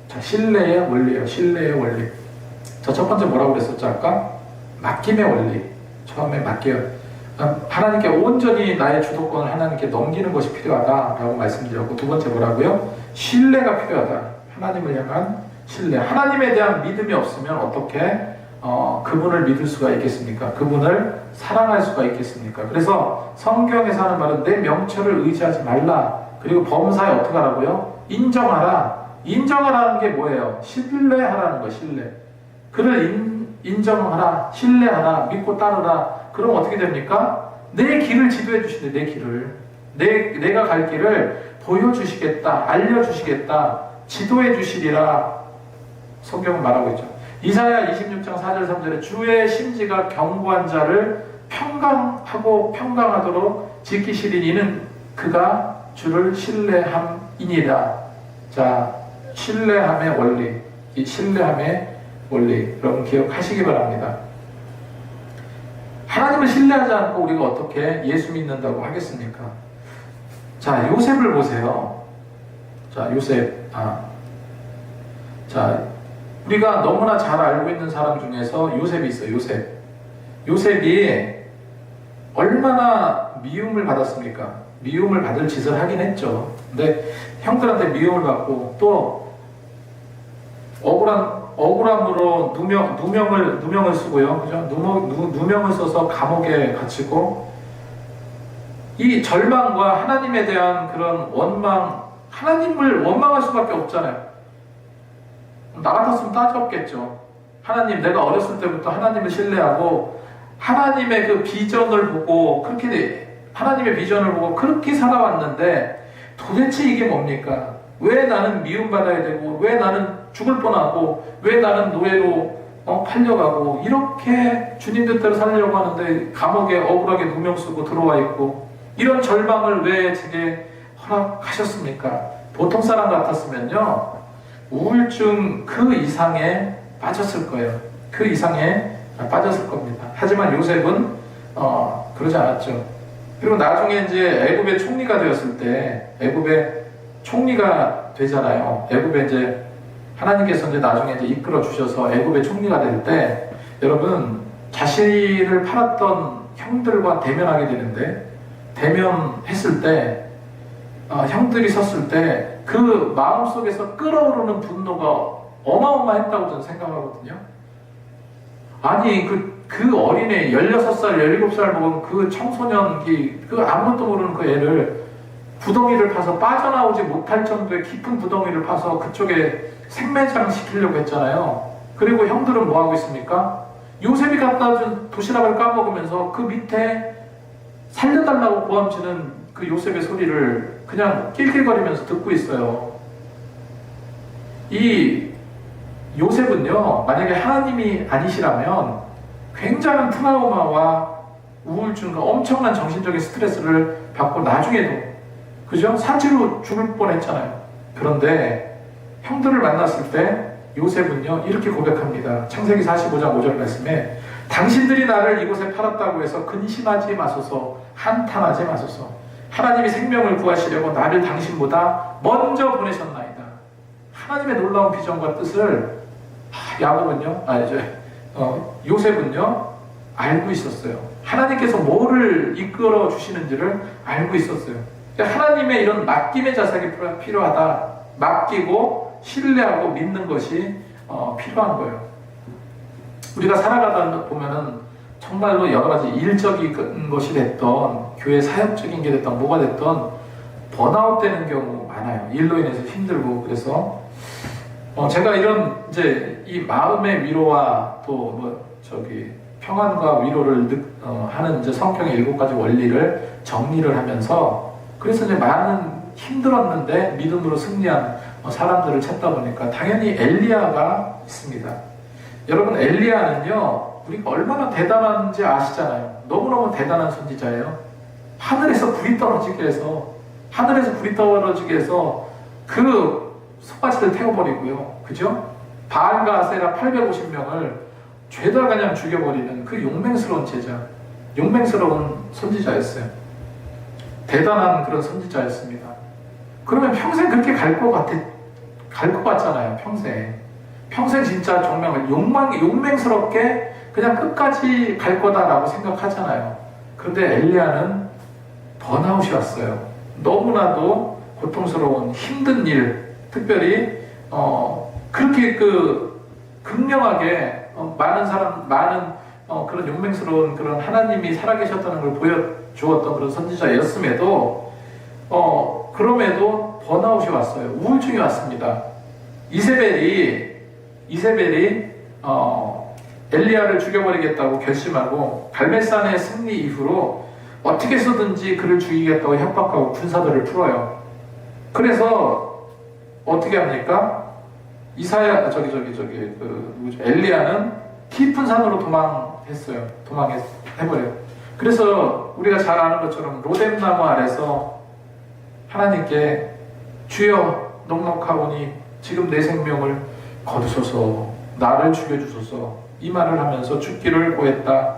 A: 자, 신뢰의 원리예요. 신뢰의 원리. 자, 첫 번째 뭐라고 그랬었죠 아까? 맡김의 원리. 처음에 맡겨요. 하나님께 온전히 나의 주도권을 하나님께 넘기는 것이 필요하다라고 말씀드렸고, 두 번째 뭐라고요? 신뢰가 필요하다. 하나님을 향한 신뢰. 하나님에 대한 믿음이 없으면 어떻게 그분을 믿을 수가 있겠습니까? 그분을 사랑할 수가 있겠습니까? 그래서 성경에서 하는 말은 내 명철을 의지하지 말라. 그리고 범사에 어떻게 하라고요? 인정하라. 인정하라는 게 뭐예요? 신뢰하라는 거예요. 신뢰. 그를 인정하라, 신뢰하라, 믿고 따르라. 그럼 어떻게 됩니까? 내 길을 지도해 주시네. 내 길을. 내가 갈 길을 보여주시겠다, 알려주시겠다, 지도해 주시리라. 성경은 말하고 있죠. 이사야 26장 4절 3절에 주의 심지가 견고한 자를 평강하도록 지키시리. 이는 그가 주를 신뢰함이니라. 자, 신뢰함의 원리, 이 신뢰함의 원리 여러분 기억하시기 바랍니다. 하나님을 신뢰하지 않고 우리가 어떻게 예수 믿는다고 하겠습니까? 자, 요셉을 보세요. 자, 요셉. 자, 우리가 너무나 잘 알고 있는 사람 중에서 요셉이 있어요. 요셉이 얼마나 미움을 받았습니까? 미움을 받을 짓을 하긴 했죠. 근데 형들한테 미움을 받고 또 억울함으로 누명을 쓰고요. 그죠? 누명을 써서 감옥에 갇히고, 이 절망과 하나님에 대한 그런 원망, 하나님을 원망할 수밖에 없잖아요. 나 같았으면 따졌겠죠. 하나님, 내가 어렸을 때부터 하나님을 신뢰하고 하나님의 그 비전을 보고 하나님의 비전을 보고 그렇게 살아왔는데 도대체 이게 뭡니까? 왜 나는 미움받아야 되고, 왜 나는 죽을 뻔하고, 왜 나는 노예로 팔려가고, 이렇게 주님 뜻대로 살려고 하는데 감옥에 억울하게 누명 쓰고 들어와 있고, 이런 절망을 왜 제게 허락하셨습니까? 보통 사람 같았으면요, 우울증 그 이상에 빠졌을 거예요. 그 이상에 빠졌을 겁니다. 하지만 요셉은 그러지 않았죠. 그리고 나중에 이제 애굽의 총리가 되었을 때, 애굽의 총리가 되잖아요. 애굽에 이제 하나님께서 이제 나중에 이제 이끌어 주셔서 애굽의 총리가 될 때, 여러분 자신을 팔았던 형들과 대면하게 되는데, 대면했을 때 형들이 섰을 때 그 마음속에서 끓어오르는 분노가 어마어마했다고 저는 생각하거든요. 아니 그 어린애 16살, 17살 먹은 그 청소년기, 그 아무것도 모르는 그 애를 구덩이를 파서 빠져나오지 못할 정도의 깊은 구덩이를 파서 그쪽에 생매장 시키려고 했잖아요. 그리고 형들은 뭐 하고 있습니까? 요셉이 갖다 준 도시락을 까먹으면서 그 밑에 살려달라고 고함치는 그 요셉의 소리를 그냥 낄낄거리면서 듣고 있어요. 이 요셉은요, 만약에 하나님이 아니시라면 굉장한 트라우마와 우울증과 엄청난 정신적인 스트레스를 받고 나중에도, 그죠? 사지로 죽을 뻔했잖아요. 그런데 형들을 만났을 때 요셉은요 이렇게 고백합니다. 창세기 45장 5절 말씀에 당신들이 나를 이곳에 팔았다고 해서 근심하지 마소서, 한탄하지 마소서. 하나님이 생명을 구하시려고 나를 당신보다 먼저 보내셨나이다. 하나님의 놀라운 비전과 뜻을 요셉은요 알고 있었어요. 하나님께서 뭐를 이끌어 주시는지를 알고 있었어요. 그러니까 하나님의 이런 맡김의 자세가 필요하다. 맡기고 신뢰하고 믿는 것이 필요한 거예요. 우리가 살아가다 보면은 정말로 여러 가지 일적인 것이 됐던, 교회 사역적인 게 됐던, 뭐가 됐던 번아웃 되는 경우 많아요. 일로 인해서 힘들고. 그래서 제가 이런 이제 이 마음의 위로와 또 평안과 위로를 하는 이제 성경의 7가지 원리를 정리를 하면서, 그래서 이제 많은 힘들었는데 믿음으로 승리한 사람들을 찾다 보니까 당연히 엘리야가 있습니다. 여러분, 엘리야는요 우리가 얼마나 대단한지 아시잖아요. 너무너무 대단한 선지자예요. 하늘에서 불이 떨어지게 해서 그 송아지를 태워버리고요. 그죠? 바알과 아세라 850명을 죄다 그냥 죽여버리는 그 용맹스러운 제자, 용맹스러운 선지자였어요. 대단한 그런 선지자였습니다. 그러면 평생 그렇게 갈 것 같잖아요. 평생 진짜 정말 용맹스럽게 그냥 끝까지 갈 거다라고 생각하잖아요. 그런데 엘리야는 번아웃이 왔어요. 너무나도 고통스러운 힘든 일, 특별히 그렇게 극명하게 많은 그런 용맹스러운 그런 하나님이 살아계셨다는 걸 보여주었던 그런 선지자였음에도 그럼에도 번아웃이 왔어요. 우울증이 왔습니다. 이세벨이 엘리야를 죽여버리겠다고 결심하고 갈멜산의 승리 이후로 어떻게 해서든지 그를 죽이겠다고 협박하고 군사들을 풀어요. 그래서 어떻게 합니까? 엘리야는 깊은 산으로 도망해버려요. 그래서 우리가 잘 아는 것처럼 로뎀나무 아래서 하나님께 주여 넉넉하오니 지금 내 생명을 거두소서, 나를 죽여주소서, 이 말을 하면서 죽기를 고했다.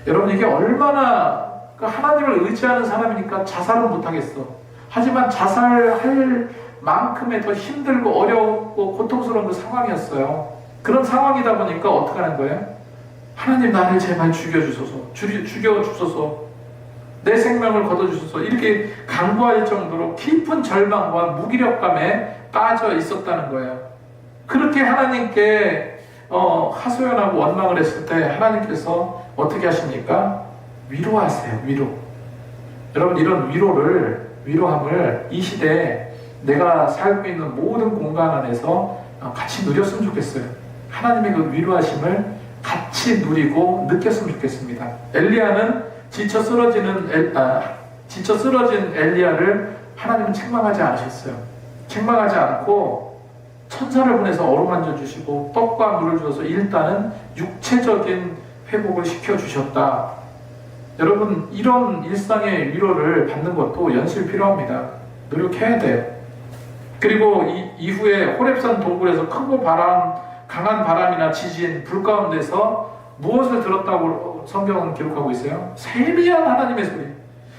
A: 여러분, 이게 얼마나 하나님을 의지하는 사람이니까 자살은 못하겠어. 하지만 자살할 만큼의 더 힘들고 어렵고 고통스러운 그 상황이었어요. 그런 상황이다 보니까 어떻게 하는 거예요? 하나님, 나를 제발 죽여주소서, 죽여주소서, 내 생명을 거둬주소서, 이렇게 간구할 정도로 깊은 절망과 무기력감에 빠져 있었다는 거예요. 그렇게 하나님께 하소연하고 원망을 했을 때 하나님께서 어떻게 하십니까? 위로하세요. 위로. 여러분, 이런 위로함을 이 시대에 내가 살고 있는 모든 공간 안에서 같이 누렸으면 좋겠어요. 하나님의 그 위로하심을 같이 누리고 느꼈으면 좋겠습니다. 엘리야는 지쳐 쓰러진 엘리야를 하나님은 책망하지 않으셨어요. 책망하지 않고 천사를 보내서 어루만져 주시고 떡과 물을 주셔서 일단은 육체적인 회복을 시켜주셨다. 여러분, 이런 일상의 위로를 받는 것도 연습이 필요합니다. 노력해야 돼요. 그리고 이후에 호렙산 동굴에서 크고 강한 바람이나 지진, 불 가운데서 무엇을 들었다고 성경은 기록하고 있어요? 세미한 하나님의 소리,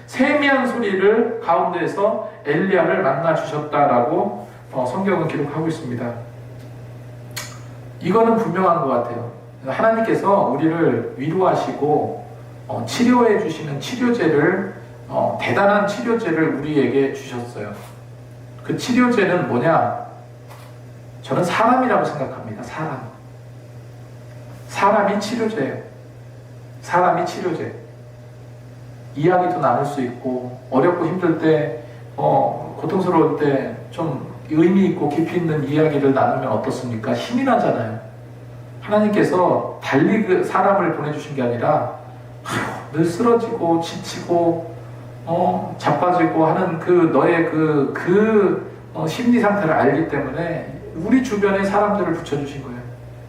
A: 세미한 소리를 가운데에서 엘리야를 만나 주셨다라고 성경은 기록하고 있습니다. 이거는 분명한 것 같아요. 하나님께서 우리를 위로하시고 치료해 주시는 치료제를, 대단한 치료제를 우리에게 주셨어요. 그 치료제는 뭐냐? 저는 사람이라고 생각합니다. 사람이 치료제예요. 사람이 치료제. 이야기도 나눌 수 있고, 어렵고 힘들 때, 고통스러울 때 좀 의미 있고 깊이 있는 이야기를 나누면 어떻습니까? 힘이 나잖아요. 하나님께서 달리 그 사람을 보내주신 게 아니라 늘 쓰러지고 지치고 자빠지고 하는 너의 심리 상태를 알기 때문에 우리 주변에 사람들을 붙여주신 거예요.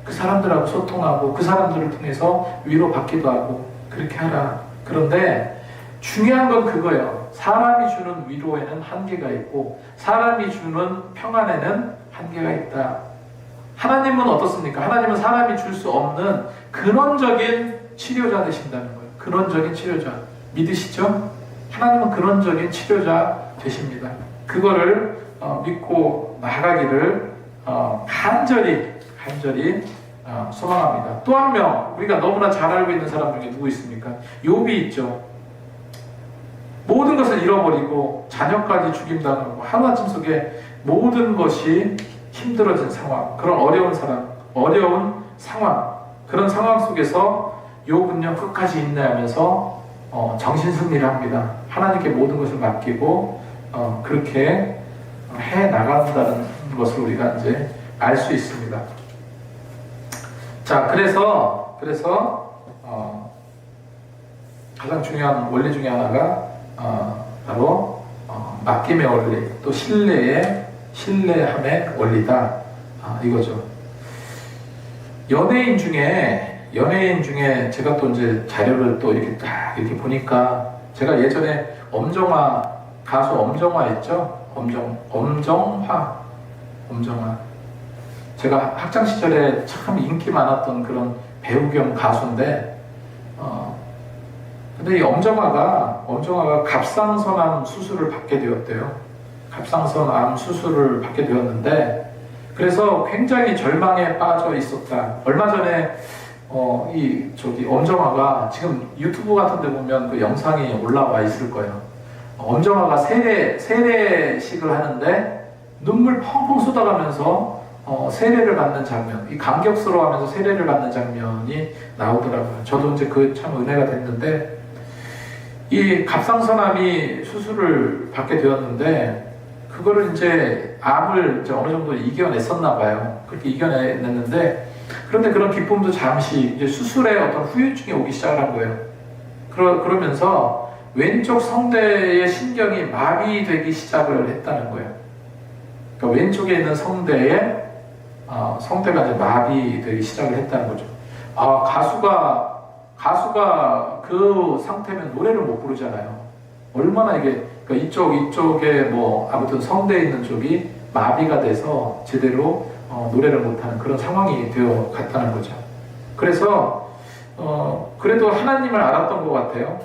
A: 그 사람들하고 소통하고 그 사람들을 통해서 위로받기도 하고 그렇게 하라. 그런데 중요한 건 그거예요. 사람이 주는 위로에는 한계가 있고 사람이 주는 평안에는 한계가 있다. 하나님은 어떻습니까? 하나님은 사람이 줄 수 없는 근원적인 치료자 되신다는 거예요. 근원적인 치료자. 믿으시죠? 하나님은 근원적인 치료자 되십니다. 그거를 믿고 나가기를 간절히 소망합니다. 또 한 명, 우리가 너무나 잘 알고 있는 사람 중에 누구 있습니까? 욥이 있죠. 모든 것을 잃어버리고 자녀까지 죽임당하고 하루아침 속에 모든 것이 힘들어진 상황, 그런 어려운 상황, 그런 상황 속에서 욥은요 끝까지 인내하면서 정신승리를 합니다. 하나님께 모든 것을 맡기고 그렇게 해 나간다는 것을 우리가 이제 알 수 있습니다. 자, 그래서 가장 중요한 원리 중에 하나가 바로 맡김의 원리, 또 신뢰함의 원리다. 이거죠. 연예인 중에 제가 또 이제 자료를 또 이렇게 딱 이렇게 보니까 제가 예전에 가수 엄정화 있죠? 엄정화. 제가 학창 시절에 참 인기 많았던 그런 배우 겸 가수인데, 근데 이 엄정화가 갑상선암 수술을 받게 되었대요. 갑상선암 수술을 받게 되었는데, 그래서 굉장히 절망에 빠져 있었다. 얼마 전에 엄정화가 지금 유튜브 같은 데 보면 그 영상이 올라와 있을 거예요. 엄정화가 세례식을 하는데 눈물 펑펑 쏟아가면서 세례를 받는 장면, 이 감격스러워하면서 세례를 받는 장면이 나오더라고요. 저도 이제 그 참 은혜가 됐는데, 이 갑상선암이 수술을 받게 되었는데, 그거를 이제 암을 이제 어느 정도 이겨냈었나 봐요. 그렇게 이겨냈는데, 그런데 그런 기쁨도 잠시 이제 수술의 어떤 후유증이 오기 시작을 한 거예요. 그러면서 왼쪽 성대의 신경이 마비되기 시작을 했다는 거예요. 그러니까 왼쪽에 있는 성대에 성대가 이제 마비되기 시작을 했다는 거죠. 가수가 그 상태면 노래를 못 부르잖아요. 얼마나 이게 그러니까 이쪽에 뭐 아무튼 성대에 있는 쪽이 마비가 돼서 제대로 노래를 못하는 그런 상황이 되어 갔다는 거죠. 그래서 그래도 하나님을 알았던 것 같아요.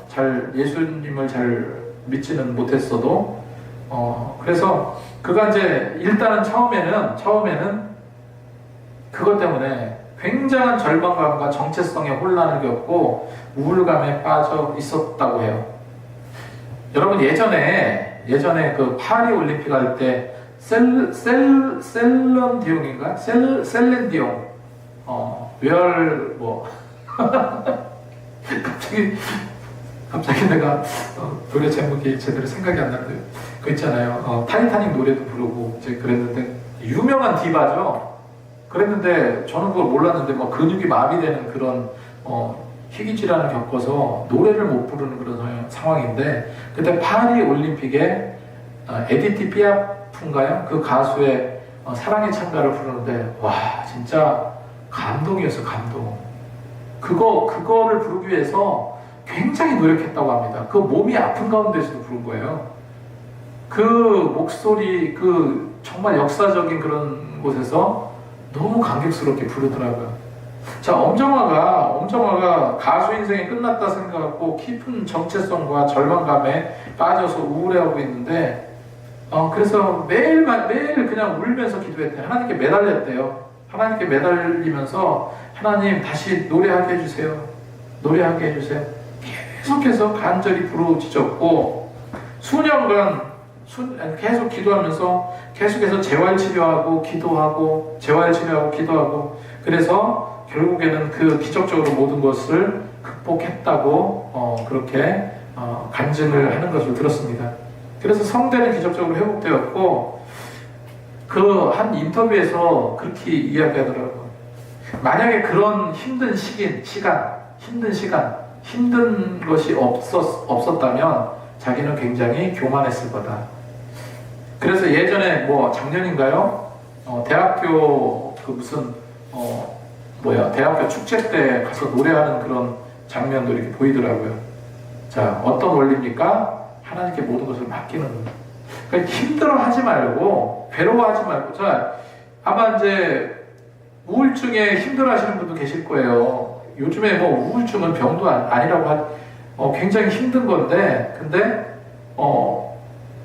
A: 예수님을 잘 믿지는 못했어도 그래서 그가 이제 일단은 처음에는 그것 때문에 굉장한 절망감과 정체성의 혼란을 겪고 우울감에 빠져 있었다고 해요. 여러분 예전에 그 파리 올림픽 할 때 셀렌디옹인가? 셀렌디옹 갑자기 내가 노래 제목이 제대로 생각이 안 나는데 그 있잖아요. 타이타닉 노래도 부르고 이제 그랬는데 유명한 디바죠. 그랬는데 저는 그걸 몰랐는데 뭐 근육이 마비되는 그런 희귀 질환을 겪어서 노래를 못 부르는 그런 상황인데 그때 파리 올림픽에 에디티 피아프인가요? 그 가수의 사랑의 찬가를 부르는데 와 진짜 감동이었어요. 감동. 그거를 부르기 위해서 굉장히 노력했다고 합니다. 그 몸이 아픈 가운데서도 부른 거예요. 그 목소리, 그 정말 역사적인 그런 곳에서 너무 감격스럽게 부르더라고요. 자, 엄정화가 가수 인생이 끝났다 생각하고 깊은 정체성과 절망감에 빠져서 우울해하고 있는데, 그래서 매일 그냥 울면서 기도했대요. 하나님께 매달렸대요. 하나님께 매달리면서 하나님 다시 노래하게 해주세요. 노래하게 해주세요. 계속해서 간절히 부르짖었고 수년간 계속 기도하면서 계속해서 재활치료하고 기도하고 그래서 결국에는 그 기적적으로 모든 것을 극복했다고 그렇게 간증을 하는 것을 들었습니다. 그래서 성대는 기적적으로 회복되었고 그 한 인터뷰에서 그렇게 이야기하더라고요. 만약에 그런 힘든 것이 없었다면 자기는 굉장히 교만했을 거다. 그래서 예전에 뭐 작년인가요? 대학교 대학교 축제 때 가서 노래하는 그런 장면도 이렇게 보이더라고요. 자, 어떤 원리입니까? 하나님께 모든 것을 맡기는 거예요. 그러니까 힘들어하지 말고 괴로워하지 말고 아마 이제 우울증에 힘들어하시는 분도 계실 거예요. 요즘에 뭐 우울증은 병도 아니라고 굉장히 힘든 건데 근데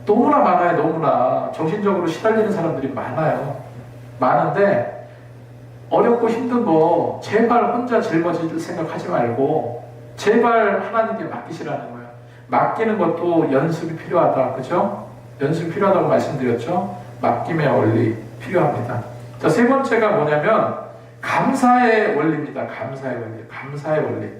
A: 너무나 많아요. 너무나 정신적으로 시달리는 사람들이 많은데 어렵고 힘든 거 제발 혼자 짊어질 생각하지 말고 제발 하나님께 맡기시라는 거예요. 맡기는 것도 연습이 필요하다. 그죠? 연습이 필요하다고 말씀드렸죠? 맡김의 원리 필요합니다. 자, 세 번째가 뭐냐면 감사의 원리입니다. 감사의 원리.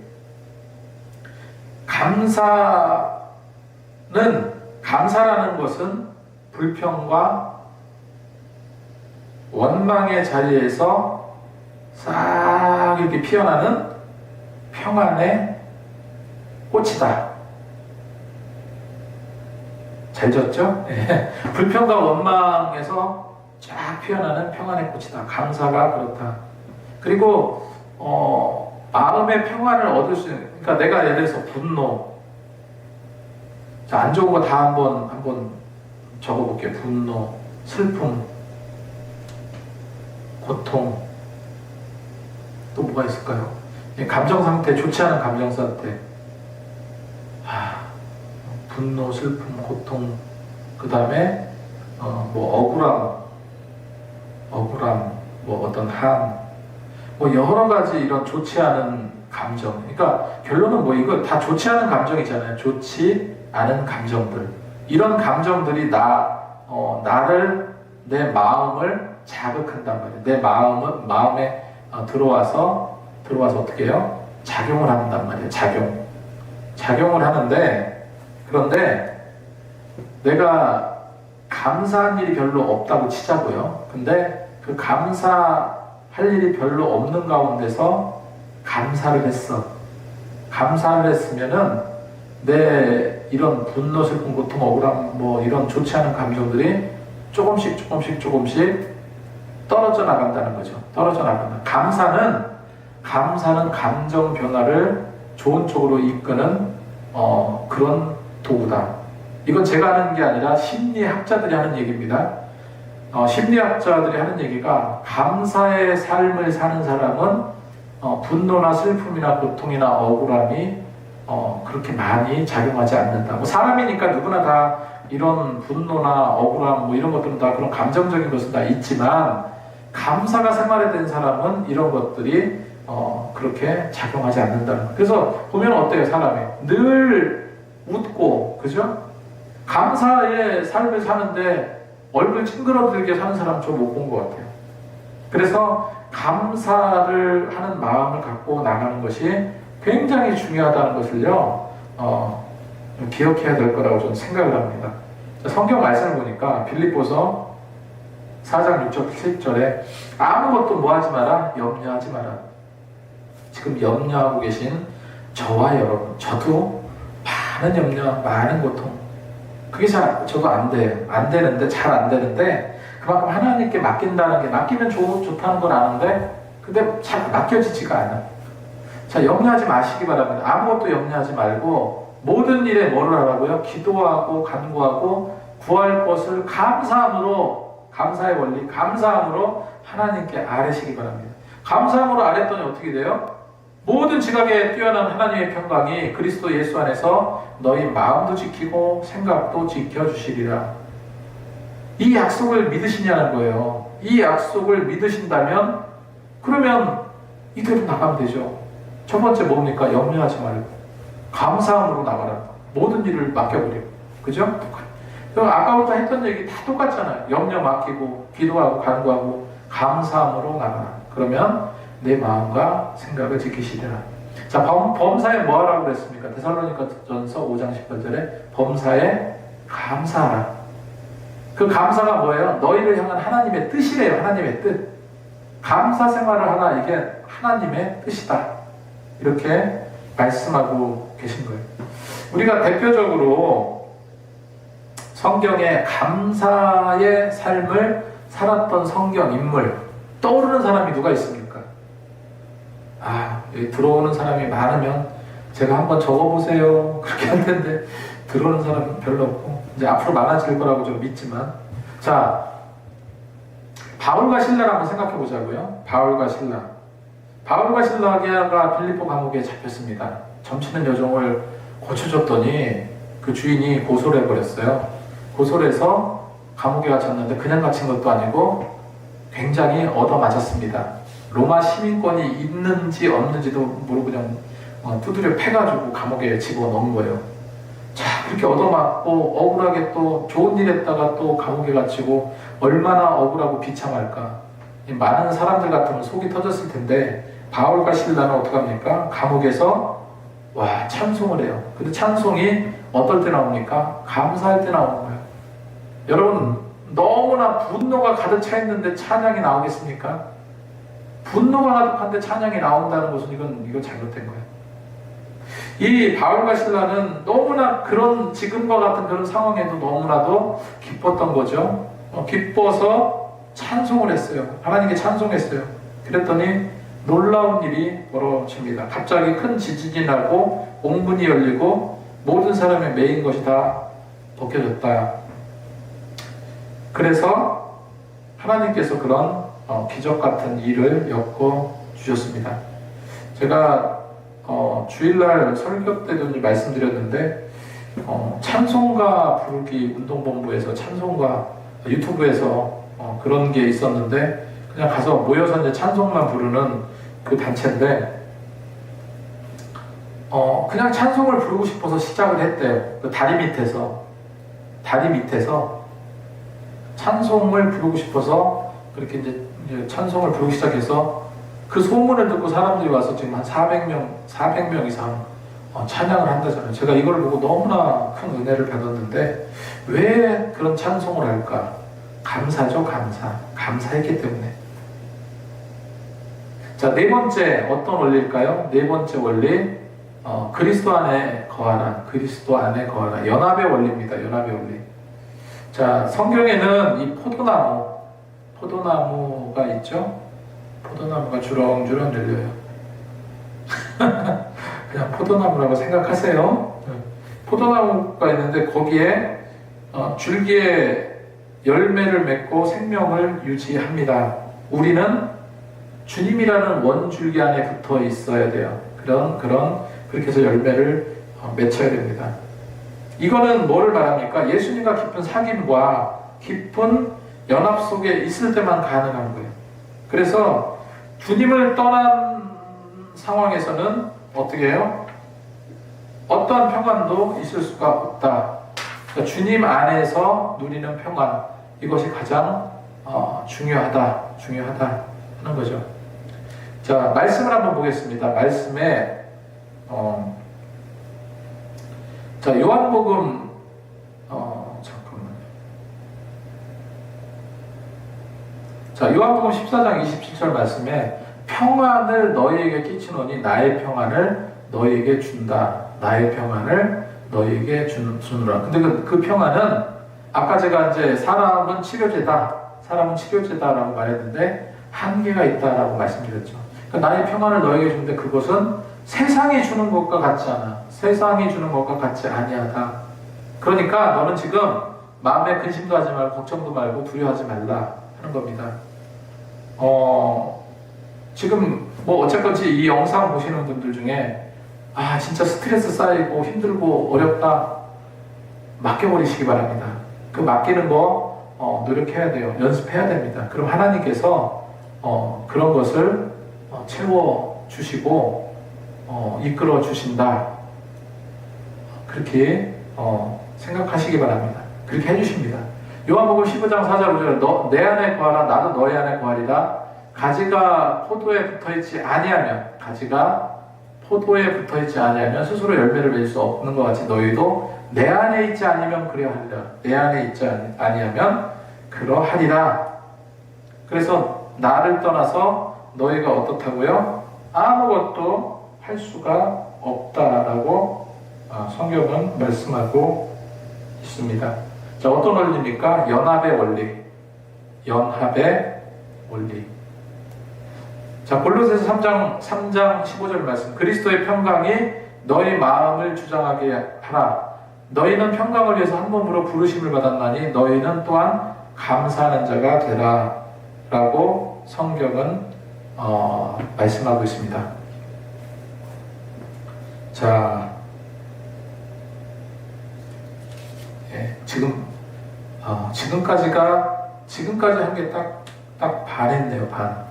A: 감사라는 것은 불평과 원망의 자리에서 싹 이렇게 피어나는 평안의 꽃이다. 잘 졌죠? 불평과 원망에서 쫙 피어나는 평안의 꽃이다. 감사가 그렇다. 그리고 마음의 평안을 얻을 수 있는, 그러니까 내가 예를 들어서 분노, 자, 안 좋은 거 다 한번 적어볼게요. 분노, 슬픔, 고통, 또 뭐가 있을까요? 감정 상태, 좋지 않은 감정 상태, 분노, 슬픔, 고통, 그 다음에 뭐 억울함, 뭐 어떤 뭐 여러 가지 이런 좋지 않은 감정. 그러니까 결론은 뭐 이거 다 좋지 않은 감정이잖아요. 좋지 않은 감정들. 이런 감정들이 나를, 내 마음을 자극한단 말이에요. 내 마음에 들어와서 어떻게 해요? 작용을 한단 말이에요. 작용을 하는데, 그런데 내가 감사한 일이 별로 없다고 치자고요. 근데 그 감사할 할 일이 별로 없는 가운데서 감사를 했어. 감사를 했으면은 내 이런 분노, 슬픔, 고통, 억울함, 뭐 이런 좋지 않은 감정들이 조금씩 떨어져 나간다는 거죠. 떨어져 나간다. 감사는 감정 변화를 좋은 쪽으로 이끄는 그런 도구다. 이건 제가 하는 게 아니라 심리학자들이 하는 얘기입니다. 심리학자들이 하는 얘기가 감사의 삶을 사는 사람은 분노나 슬픔이나 고통이나 억울함이 그렇게 많이 작용하지 않는다. 뭐 사람이니까 누구나 다 이런 분노나 억울함 뭐 이런 것들은 다 그런 감정적인 것은 다 있지만 감사가 생활화된 사람은 이런 것들이 그렇게 작용하지 않는다는 거예요. 그래서 보면 어때요? 사람이 늘 웃고 그죠? 감사의 삶을 사는데 얼굴 찡그러들게 사는 사람 저 못 본 것 같아요. 그래서 감사를 하는 마음을 갖고 나가는 것이 굉장히 중요하다는 것을요 기억해야 될 거라고 저는 생각을 합니다. 성경 말씀을 보니까 빌립보서 4장 6절 7절에 아무것도 뭐하지 마라, 염려하지 마라. 지금 염려하고 계신 저와 여러분, 저도 많은 염려, 많은 고통, 그게 저도 안 되는데 잘 안 되는데 그만큼 하나님께 맡긴다는 게 맡기면 좋다는 건 아는데 근데 잘 맡겨지지가 않아. 자, 염려하지 마시기 바랍니다. 아무것도 염려하지 말고 모든 일에 뭐를 하라고요? 기도하고 간구하고 구할 것을 감사함으로, 감사의 원리, 감사함으로 하나님께 아뢰시기 바랍니다. 감사함으로 아뢰었더니 어떻게 돼요? 모든 지각에 뛰어난 하나님의 평강이 그리스도 예수 안에서 너희 마음도 지키고 생각도 지켜주시리라. 이 약속을 믿으시냐는 거예요. 이 약속을 믿으신다면 그러면 이대로 나가면 되죠. 첫 번째 뭡니까? 염려하지 말고 감사함으로 나가라. 모든 일을 맡겨버리고. 그죠? 그럼 아까부터 했던 얘기 다 똑같잖아요. 염려 맡기고 기도하고 간구하고 감사함으로 나가라. 그러면 내 마음과 생각을 지키시리라. 자, 범사에 뭐 하라고 그랬습니까? 데살로니가전서 5장 18절에 범사에 감사하라. 그 감사가 뭐예요? 너희를 향한 하나님의 뜻이래요. 하나님의 뜻. 감사 생활을 하나, 이게 하나님의 뜻이다. 이렇게 말씀하고 계신 거예요. 우리가 대표적으로 성경에 감사의 삶을 살았던 성경 인물 떠오르는 사람이 누가 있습니까? 여기 들어오는 사람이 많으면 제가 한번 적어보세요. 그렇게 할 텐데 들어오는 사람은 별로 없고 이제 앞으로 많아질 거라고 좀 믿지만, 자, 바울과 신라를 한번 생각해 보자고요. 바울과 신라가 빌립보 감옥에 잡혔습니다. 점치는 여종을 고쳐줬더니 그 주인이 고소를 해버렸어요. 고소를 해서 감옥에 갇혔는데 그냥 갇힌 것도 아니고 굉장히 얻어맞았습니다. 로마 시민권이 있는지 없는지도 모르고 그냥 두드려 패가지고 감옥에 집어넣은 거예요. 자, 그렇게 얻어맞고 억울하게 또 좋은 일 했다가 또 감옥에 갇히고 얼마나 억울하고 비참할까. 많은 사람들 같으면 속이 터졌을 텐데 바울과 신라는 어떡합니까? 감옥에서 찬송을 해요. 근데 찬송이 어떨 때 나옵니까? 감사할 때 나오는 거예요. 여러분, 너무나 분노가 가득 차 있는데 찬양이 나오겠습니까? 분노가 가득한데 찬양이 나온다는 것은 이건 잘못된 거예요. 이 바울과 신라는 너무나 그런 지금과 같은 그런 상황에도 너무나도 기뻤던 거죠. 기뻐서 찬송을 했어요. 하나님께 찬송했어요. 그랬더니 놀라운 일이 벌어집니다. 갑자기 큰 지진이 나고 옹문이 열리고 모든 사람의 매인 것이 다 벗겨졌다. 그래서 하나님께서 그런 기적 같은 일을 엮어 주셨습니다. 제가 주일날 설교 때도 말씀드렸는데 찬송가 부르기 운동본부에서 찬송가 유튜브에서 그런 게 있었는데 그냥 가서 모여서 이제 찬송만 부르는 그 단체인데 그냥 찬송을 부르고 싶어서 시작을 했대요. 그 다리 밑에서 찬송을 부르고 싶어서 그렇게 이제 찬송을 부르기 시작해서 그 소문을 듣고 사람들이 와서 지금 한 400명 이상 찬양을 한다잖아요. 제가 이걸 보고 너무나 큰 은혜를 받았는데 왜 그런 찬송을 할까? 감사죠, 감사했기 때문에. 자, 네 번째 어떤 원리일까요? 네 번째 원리, 그리스도 안에 거하라. 그리스도 안에 거하라. 연합의 원리입니다. 연합의 원리. 자, 성경에는 이 포도나무가 있죠? 포도나무가 주렁주렁 열려요. 그냥 포도나무라고 생각하세요. 포도나무가 있는데 거기에 줄기에 열매를 맺고 생명을 유지합니다. 우리는 주님이라는 원줄기 안에 붙어 있어야 돼요. 그렇게 해서 열매를 맺혀야 됩니다. 이거는 뭐를 말합니까? 예수님과 깊은 사귐과 깊은 연합 속에 있을 때만 가능한 거예요. 그래서 주님을 떠난 상황에서는 어떻게 해요? 어떠한 평안도 있을 수가 없다. 그러니까 주님 안에서 누리는 평안, 이것이 가장 중요하다 하는 거죠. 자, 말씀을 한번 보겠습니다. 말씀에 자, 요한복음 잠깐만요. 자, 요한복음 14장 27절 말씀에 평안을 너희에게 끼치노니 나의 평안을 너희에게 준다. 나의 평안을 너희에게 주노라. 근데 그 평안은 아까 제가 이제 사람은 치료제다라고 말했는데 한계가 있다라고 말씀드렸죠. 그러니까 나의 평안을 너희에게 주는데 그것은 세상이 주는 것과 같지 않아. 세상이 주는 것과 같지 아니하다. 그러니까 너는 지금 마음에 근심도 하지 말고 걱정도 말고 두려워하지 말라 하는 겁니다. 지금 뭐 어쨌건지 이 영상 보시는 분들 중에 진짜 스트레스 쌓이고 힘들고 어렵다, 맡겨버리시기 바랍니다. 그 맡기는 거 노력해야 돼요. 연습해야 됩니다. 그럼 하나님께서 그런 것을 채워주시고 이끌어 주신다. 그렇게 생각하시기 바랍니다. 그렇게 해주십니다. 요한복음 15장 4절 5절 내 안에 거하라 나도 너희 안에 거하리라. 가지가 포도에 붙어있지 아니하면 스스로 열매를 맺을 수 없는 것 같이 너희도 내 안에 있지 아니면 그러하리라. 내 안에 있지 아니하면 그러하리라. 그래서 나를 떠나서 너희가 어떻다고요? 아무것도 할 수가 없다라고 성경은 말씀하고 있습니다. 자, 어떤 원리입니까? 연합의 원리. 자, 골로새서 3장 15절 말씀. 그리스도의 평강이 너희 마음을 주장하게 하라. 너희는 평강을 위해서 한 몸으로 부르심을 받았나니 너희는 또한 감사하는 자가 되라. 라고 성경은 말씀하고 있습니다. 자, 지금까지 한 게 딱 반 했네요, 반.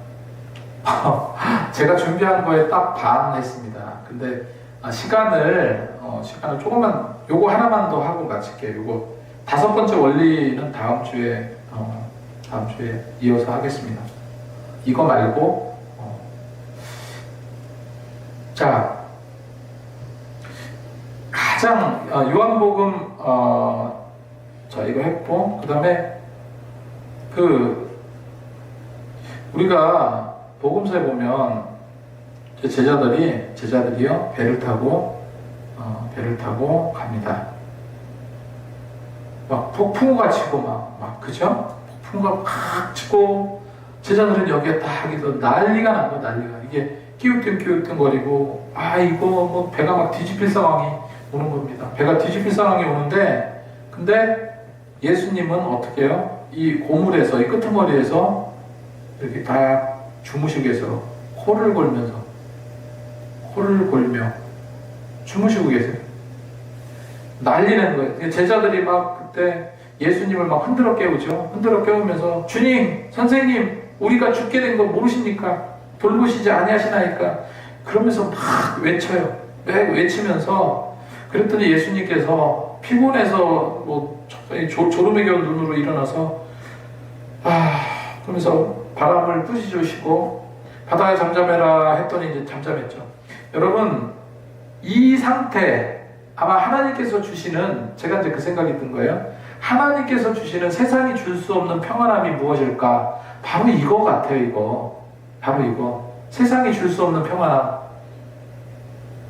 A: 제가 준비한 거에 딱 반 했습니다. 근데 시간을 조금만, 요거 하나만 더 하고 마칠게요. 요거 5번째 원리는 다음 주에 이어서 하겠습니다. 이거 말고, 자, 가장, 요한복음, 자, 이거 했고, 그 다음에, 우리가 복음서에 보면, 제자들이요, 배를 타고 갑니다. 막 폭풍우가 치고 그죠? 폭풍우가 막 치고, 제자들은 여기에 딱 하기도 난리가 난 거야, 난리가. 이게 끼우뚱끼우뚱거리고, 이거 뭐 배가 막 뒤집힐 상황이 오는 겁니다. 배가 뒤집힐 상황이 오는데, 근데 예수님은 어떻게 해요? 이 고물에서, 이 끄트머리에서 이렇게 다 주무시고 계세요. 코를 골며 주무시고 계세요. 난리 나는 거예요. 제자들이 막 그때 예수님을 막 흔들어 깨우죠. 흔들어 깨우면서 주님, 선생님, 우리가 죽게 된 거 모르십니까? 돌보시지 아니하시나이까? 그러면서 막 외쳐요. 외치면서 그랬더니 예수님께서 피곤해서 뭐 졸음에 겨운 눈으로 일어나서 그러면서 바람을 부시주시고 바다에 잠잠해라 했더니 이제 잠잠했죠. 여러분, 이 상태 아마 하나님께서 주시는, 제가 이제 그 생각이 든 거예요. 하나님께서 주시는 세상이 줄 수 없는 평안함이 무엇일까? 바로 이거 같아요. 바로 이거. 세상이 줄 수 없는 평안함.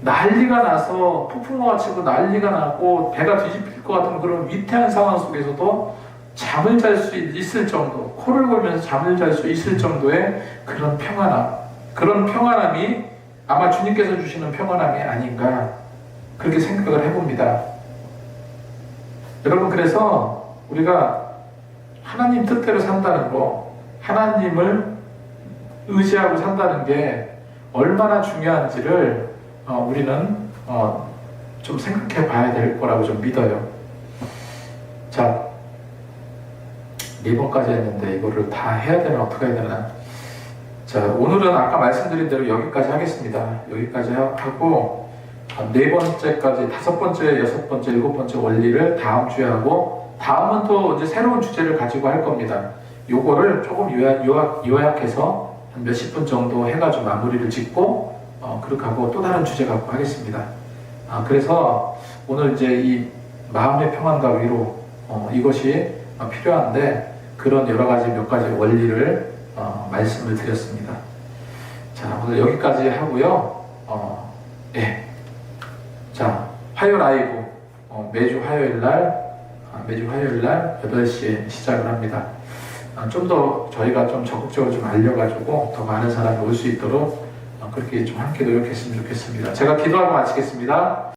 A: 난리가 나서 폭풍우가 치고 난리가 나고 배가 뒤집힐 것 같은 그런 위태한 상황 속에서도 잠을 잘 수 있을 정도, 코를 골면서 잠을 잘 수 있을 정도의 그런 평안함. 그런 평안함이 아마 주님께서 주시는 평안함이 아닌가 그렇게 생각을 해봅니다. 여러분, 그래서 우리가 하나님 뜻대로 산다는 거, 하나님을 의지하고 산다는 게 얼마나 중요한지를 우리는 좀 생각해 봐야 될 거라고 좀 믿어요. 자, 4번까지 했는데 이거를 다 해야 되나 어떻게 해야 되나. 자, 오늘은 아까 말씀드린 대로 여기까지 하겠습니다. 여기까지 하고 4번째까지 5번째, 6번째, 7번째 원리를 다음 주에 하고, 다음은 또 이제 새로운 주제를 가지고 할 겁니다. 요거를 조금 요약해서 한 몇십 분 정도 해가지고 마무리를 짓고 그렇게 하고 또 다른 주제 갖고 하겠습니다. 그래서 오늘 이제 이 마음의 평안과 위로 이것이 필요한데, 그런 여러 가지 몇 가지 원리를 말씀을 드렸습니다. 자, 오늘 여기까지 하고요. 예. 자, 화요 라이브 매주 화요일 날 8시에 시작을 합니다. 좀 더 저희가 좀 적극적으로 좀 알려가지고 더 많은 사람이 올 수 있도록 그렇게 좀 함께 노력했으면 좋겠습니다. 제가 기도하고 마치겠습니다.